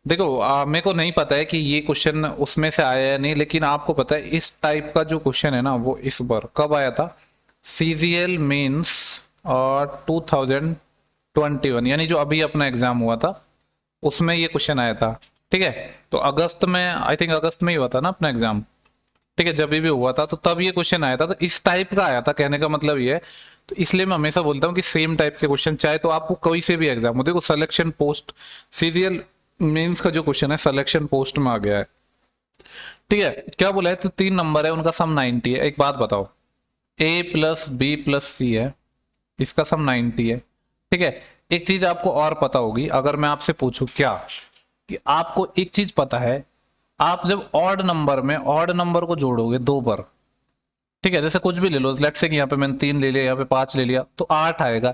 S1: देखो मेरे को नहीं पता है कि ये क्वेश्चन उसमें से आया या नहीं, लेकिन आपको पता है इस टाइप का जो क्वेश्चन है ना वो इस बार कब आया था? सीजीएल मेंस और 2021, यानी जो अभी अपना एग्जाम हुआ था उसमें ये क्वेश्चन आया था, ठीक है? तो अगस्त में, आई थिंक अगस्त में ही हुआ था ना अपना एग्जाम, ठीक है? जब भी हुआ था तो तब ये क्वेश्चन आया था, तो इस टाइप का आया था, कहने का मतलब ये है। तो इसलिए मैं हमेशा बोलता हूँ कि सेम टाइप के क्वेश्चन चाहे तो आपको कोई से भी एग्जाम हो, देखो सिलेक्शन पोस्ट सीरियल मेंस का जो क्वेश्चन है सिलेक्शन पोस्ट में आ गया है, ठीक है? क्या बोला है? तो 3 नंबर है उनका सम 90 है। एक बात बताओ, ए प्लस बी प्लस सी है, इसका सम 90 है, ठीक है? एक चीज आपको और पता होगी, अगर मैं आपसे पूछूं क्या कि आपको एक चीज पता है, आप जब ऑड नंबर में ऑड नंबर को जोड़ोगे 2 बार, ठीक है? जैसे कुछ भी ले लो, लेट्स से कि यहाँ पे मैंने 3 ले लिया, यहाँ पे 5 ले लिया, तो 8 आएगा।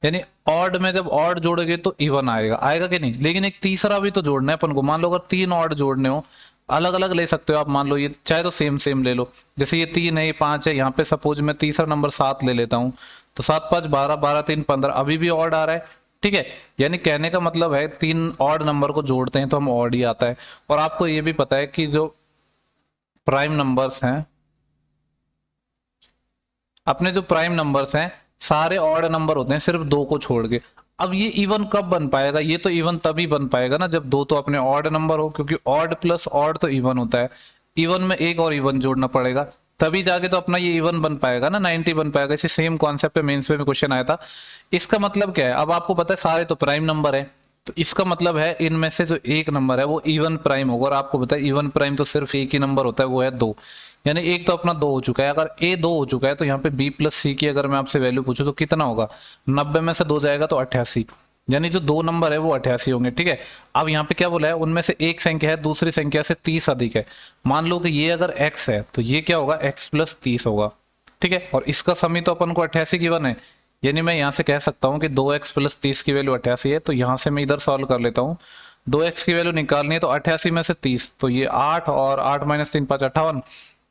S1: यानी ऑड में जब ऑड जोड़ोगे तो इवन आएगा, आएगा कि नहीं? लेकिन एक तीसरा भी तो जोड़ना है अपन को। मान लो अगर 3 ऑड जोड़ने हो, अलग अलग ले सकते हो आप, मान लो ये चाहे तो सेम सेम ले लो, जैसे ये 3 है ये 5 है, यहाँ पे सपोज मैं तीसरा नंबर 7 ले लेता हूँ, तो 7 5 12, 12 3 15, अभी भी ऑड आ रहा है, ठीक है? यानी कहने का मतलब है 3 ऑड नंबर को जोड़ते हैं तो हम ऑड ही आता है। और आपको ये भी पता है कि जो प्राइम नंबर्स हैं, अपने जो प्राइम नंबर्स हैं सारे ऑड नंबर होते हैं सिर्फ 2 को छोड़ के। अब ये इवन कब बन पाएगा? ये तो इवन तभी बन पाएगा ना जब 2 तो अपने ऑड नंबर हो, क्योंकि ऑड प्लस ऑड तो इवन होता है। इवन में एक और इवन जोड़ना पड़ेगा, तभी जाके तो अपना ये इवन बन पाएगा ना, 90 बन पाएगा। इसे सेम कॉन्सेप्ट पे मेंस में क्वेश्चन आया था। इसका मतलब क्या है? अब आपको पता है सारे तो प्राइम नंबर है, तो इसका मतलब है इनमें से जो एक नंबर है वो इवन प्राइम होगा, और आपको पता है इवन प्राइम तो सिर्फ एक ही नंबर होता है, वो है 2। यानी एक तो अपना 2 हो चुका है। अगर ए 2 हो चुका है तो यहाँ पे बी प्लस सी की अगर मैं आपसे वैल्यू पूछूं तो कितना होगा? 90 में से 2 जाएगा तो 88, यानी जो 2 नंबर है वो 88 होंगे, ठीक है? अब यहाँ पे क्या बोला है? उनमें से एक संख्या है दूसरी संख्या से 30 अधिक है। मान लो कि ये अगर x है तो ये क्या होगा? x प्लस 30 होगा, ठीक है? और इसका समी तो अपन को 88 की वन है, यानी मैं यहाँ से कह सकता हूँ कि 2x प्लस 30 की वैल्यू 88 है। तो यहाँ से मैं इधर सॉल्व कर लेता हूँ, 2x की वैल्यू निकालनी है तो 88 में से 30, तो ये 8, और 8 माइनस 3 5 58,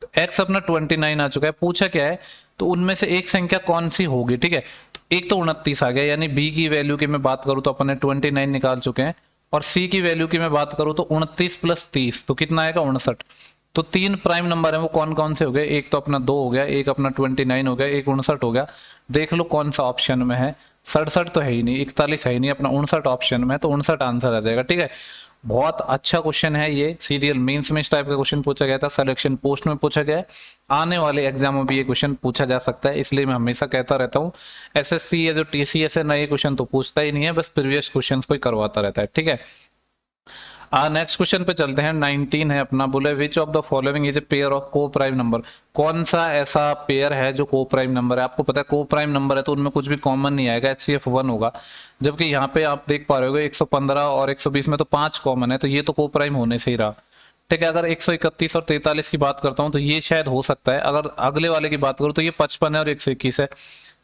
S1: तो x अपना 29 आ चुका है। पूछा क्या है? तो उनमें से एक संख्या कौन सी होगी, ठीक है? तो एक तो 29 आ गया, यानी b की वैल्यू की मैं बात करूँ तो अपन ने 29 निकाल चुके हैं, और c की वैल्यू की मैं बात करूँ तो 29 प्लस 30 तो कितना आएगा? 59। तो 3 प्राइम नंबर है वो कौन कौन से हो गए? एक तो अपना 2 हो गया, एक अपना 29 हो गया, एक 59 हो गया। देख लो कौन सा ऑप्शन में है। 67 तो है ही नहीं, 41 है ही नहीं, अपना 59 ऑप्शन में है, तो 59 आंसर आ जाएगा, ठीक है? बहुत अच्छा क्वेश्चन है ये। सीरियल मेंस में इस टाइप का क्वेश्चन पूछा गया था, सिलेक्शन पोस्ट में पूछा गया है, आने वाले एग्जाम में भी ये क्वेश्चन पूछा जा सकता है, इसलिए मैं हमेशा कहता रहता हूँ एसएससी या जो टीसीएस है नए क्वेश्चन तो पूछता ही नहीं है, बस प्रीवियस क्वेश्चन को ही करवाता रहता है, ठीक है? नेक्स्ट क्वेश्चन पे चलते हैं। 19 है अपना, बोले which of the following is a pair of को प्राइम नंबर। कौन सा ऐसा पेयर है जो को प्राइम नंबर है? आपको पता है को प्राइम नंबर है तो उनमें कुछ भी कॉमन नहीं आएगा, HCF 1 होगा। जबकि यहाँ पे आप देख पा रहे हो 115 और 120 में तो 5 कॉमन है, तो ये तो को प्राइम होने से ही रहा, ठीक है। अगर 131 और 43 की बात करता हूँ तो ये शायद हो सकता है। अगर अगले वाले की बात करूँ तो ये 55 है और 121 है,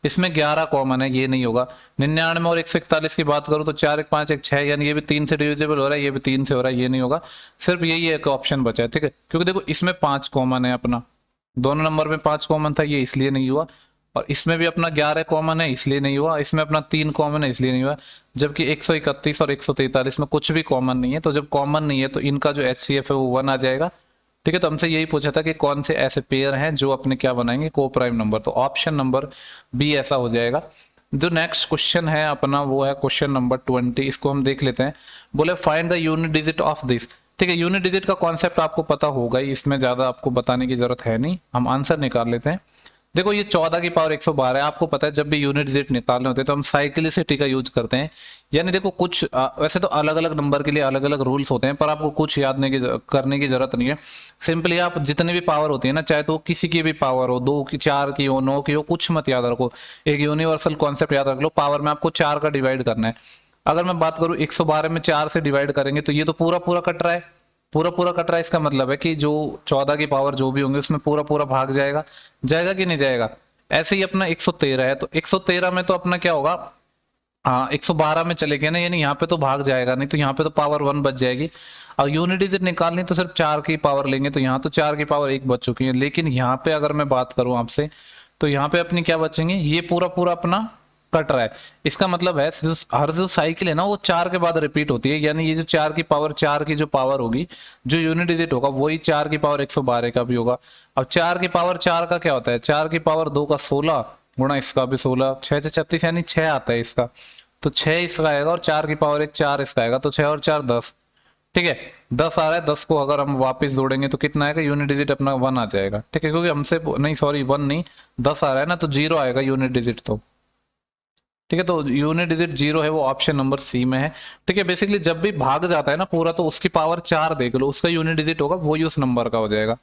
S1: इसमें 11 कॉमन है, ये नहीं होगा। 99 और 141 की बात करूँ तो 4 1 5 1 6, यानी ये भी 3 से डिविजिबल हो रहा है, ये भी 3 से हो रहा है, ये नहीं होगा। सिर्फ यही एक ऑप्शन बचा है, ठीक है, क्योंकि देखो इसमें 5 कॉमन है अपना, दोनों नंबर में 5 कॉमन था, ये इसलिए नहीं हुआ। और इसमें भी अपना 11 कॉमन है, इसलिए नहीं हुआ। इसमें अपना 3 कॉमन है, इसलिए नहीं हुआ। जबकि 131 और 143 में कुछ भी कॉमन नहीं है, तो जब कॉमन नहीं है तो इनका जो HCF है वो 1 आ जाएगा। ठीक है, तो हमसे यही पूछा था कि कौन से ऐसे पेयर हैं जो अपने क्या बनाएंगे, को प्राइम नंबर, तो ऑप्शन नंबर बी ऐसा हो जाएगा। जो नेक्स्ट क्वेश्चन है अपना वो है क्वेश्चन नंबर 20, इसको हम देख लेते हैं। बोले find the unit digit of this. ठीक है, यूनिट डिजिट का कॉन्सेप्ट आपको पता होगा ही, इसमें ज्यादा आपको बताने की जरूरत है नहीं, हम आंसर निकाल लेते हैं। देखो ये 14 की पावर 112 है, आपको पता है जब भी यूनिट डिजिट निकालने होते हैं तो हम साइक्लिसिटी का यूज करते हैं। यानी देखो कुछ वैसे तो अलग अलग नंबर के लिए अलग अलग रूल्स होते हैं, पर आपको कुछ याद नहीं करने की जरूरत नहीं है। सिंपली आप जितनी भी पावर होती है ना, चाहे तो किसी की भी पावर हो, 2 की, 4 की हो, 9 की हो, कुछ मत याद रखो। एक यूनिवर्सल कॉन्सेप्ट याद रख लो, पावर में आपको 4 का डिवाइड करना है। अगर मैं बात करूं 112 में 4 से डिवाइड करेंगे तो ये तो पूरा पूरा कट रहा है, पूरा पूरा कट रहा है। इसका मतलब है कि जो 14 की पावर जो भी होंगे उसमें पूरा पूरा भाग जाएगा, जाएगा कि नहीं जाएगा। ऐसे ही अपना 113 है, तो 113 में तो अपना क्या होगा, हाँ 112 में चले गए ना, यानी यहाँ पे तो भाग जाएगा नहीं, तो यहाँ पे तो पावर 1 बच जाएगी। और यूनिट डिजिट निकालनी तो सिर्फ 4 की पावर लेंगे, तो यहाँ तो 4 की पावर 1 बच चुकी है। लेकिन यहाँ पे अगर मैं बात करूं आपसे, तो यहाँ पे अपनी क्या बचेंगे, ये पूरा पूरा अपना कट रहा है। इसका मतलब है हर जो साइकिल है ना वो 4 के बाद रिपीट होती है, यानी ये जो 4 की पावर, 4 की जो पावर होगी, जो यूनिट डिजिट होगा वही 4 की पावर 112 का भी होगा। अब 4 की पावर 4 का क्या होता है, 4 की पावर 2 का 16 गुणा इसका भी 16, 6 से 36, यानी 6 आता है इसका, तो 6 इसका आएगा और 4 की पावर 1 4 इसका आएगा, तो 6 और 4 10। ठीक है, 10 आ रहा है, 10 को अगर हम वापस जोड़ेंगे तो कितना आएगा, यूनिट डिजिट अपना 1 आ जाएगा। ठीक है, क्योंकि हमसे नहीं, सॉरी 1 नहीं, 10 आ रहा है ना, तो 0 आएगा यूनिट डिजिट तो। ठीक है, तो यूनिट डिजिट 0 है, वो ऑप्शन नंबर सी में है। ठीक है, बेसिकली जब भी भाग जाता है ना पूरा, तो उसकी पावर 4 देख लो, उसका यूनिट डिजिट होगा वही उस नंबर का हो जाएगा।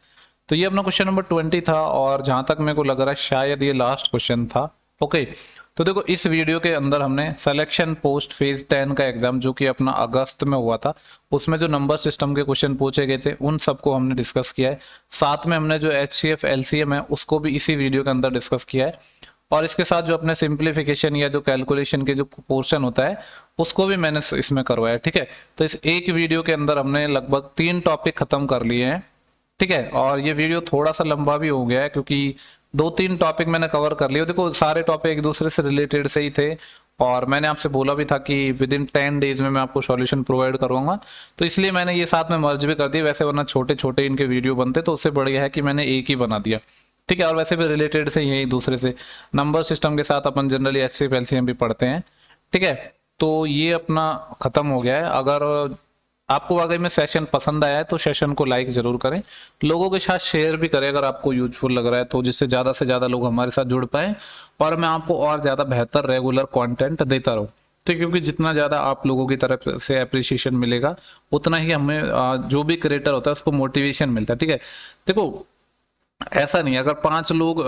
S1: तो ये अपना क्वेश्चन नंबर 20 था, और जहां तक मेरे को लग रहा है शायद ये लास्ट क्वेश्चन था। ओके, तो देखो इस वीडियो के अंदर हमने सिलेक्शन पोस्ट फेज 10 का एग्जाम जो कि अपना अगस्त में हुआ था, उसमें जो नंबर सिस्टम के क्वेश्चन पूछे गए थे उन सबको हमने डिस्कस किया है। साथ में हमने जो HCF LCM है उसको भी इसी वीडियो के अंदर डिस्कस किया है, और इसके साथ जो अपने सिंप्लीफिकेशन या जो कैलकुलेशन के जो पोर्शन होता है उसको भी मैंने इसमें करवाया। ठीक है, तो इस एक वीडियो के अंदर हमने लगभग 3 टॉपिक खत्म कर लिए हैं। ठीक है, और ये वीडियो थोड़ा सा लंबा भी हो गया है क्योंकि 2-3 टॉपिक मैंने कवर कर लिए। देखो सारे टॉपिक एक दूसरे से रिलेटेड से ही थे, और मैंने आपसे बोला भी था कि विद इन 10 डेज में मैं आपको सॉल्यूशन प्रोवाइड करूंगा, तो इसलिए मैंने ये साथ में मर्ज भी कर दिया। वैसे वरना छोटे छोटे इनके वीडियो बनते, तो उससे बढ़िया है कि मैंने एक ही बना दिया। ठीक है, और वैसे भी रिलेटेड से यही दूसरे से नंबर सिस्टम के साथ अपन जनरली HCF LCM भी पढ़ते हैं। ठीक है, तो ये अपना खत्म हो गया है। अगर आपको वाकई में सेशन पसंद आया है तो सेशन को लाइक जरूर करें, लोगों के साथ शेयर भी करें अगर आपको यूजफुल लग रहा है तो, जिससे ज्यादा से ज्यादा लोग हमारे साथ जुड़ पाए और मैं आपको और ज्यादा बेहतर रेगुलर कंटेंट देता रहूं। तो क्योंकि जितना ज्यादा आप लोगों की तरफ से अप्रिसिएशन मिलेगा उतना ही हमें जो भी क्रिएटर होता है उसको मोटिवेशन मिलता है। ठीक है, देखो ऐसा नहीं है अगर 5 लोग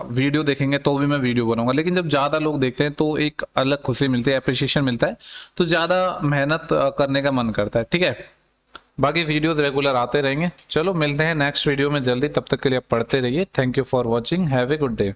S1: वीडियो देखेंगे तो भी मैं वीडियो बनाऊंगा, लेकिन जब ज्यादा लोग देखते हैं तो एक अलग खुशी मिलती है, अप्रिसिएशन मिलता है, तो ज्यादा मेहनत करने का मन करता है। ठीक है, बाकी वीडियोस रेगुलर आते रहेंगे। चलो मिलते हैं नेक्स्ट वीडियो में जल्दी, तब तक के लिए आप पढ़ते रहिए। Thank you for watching, have a good day.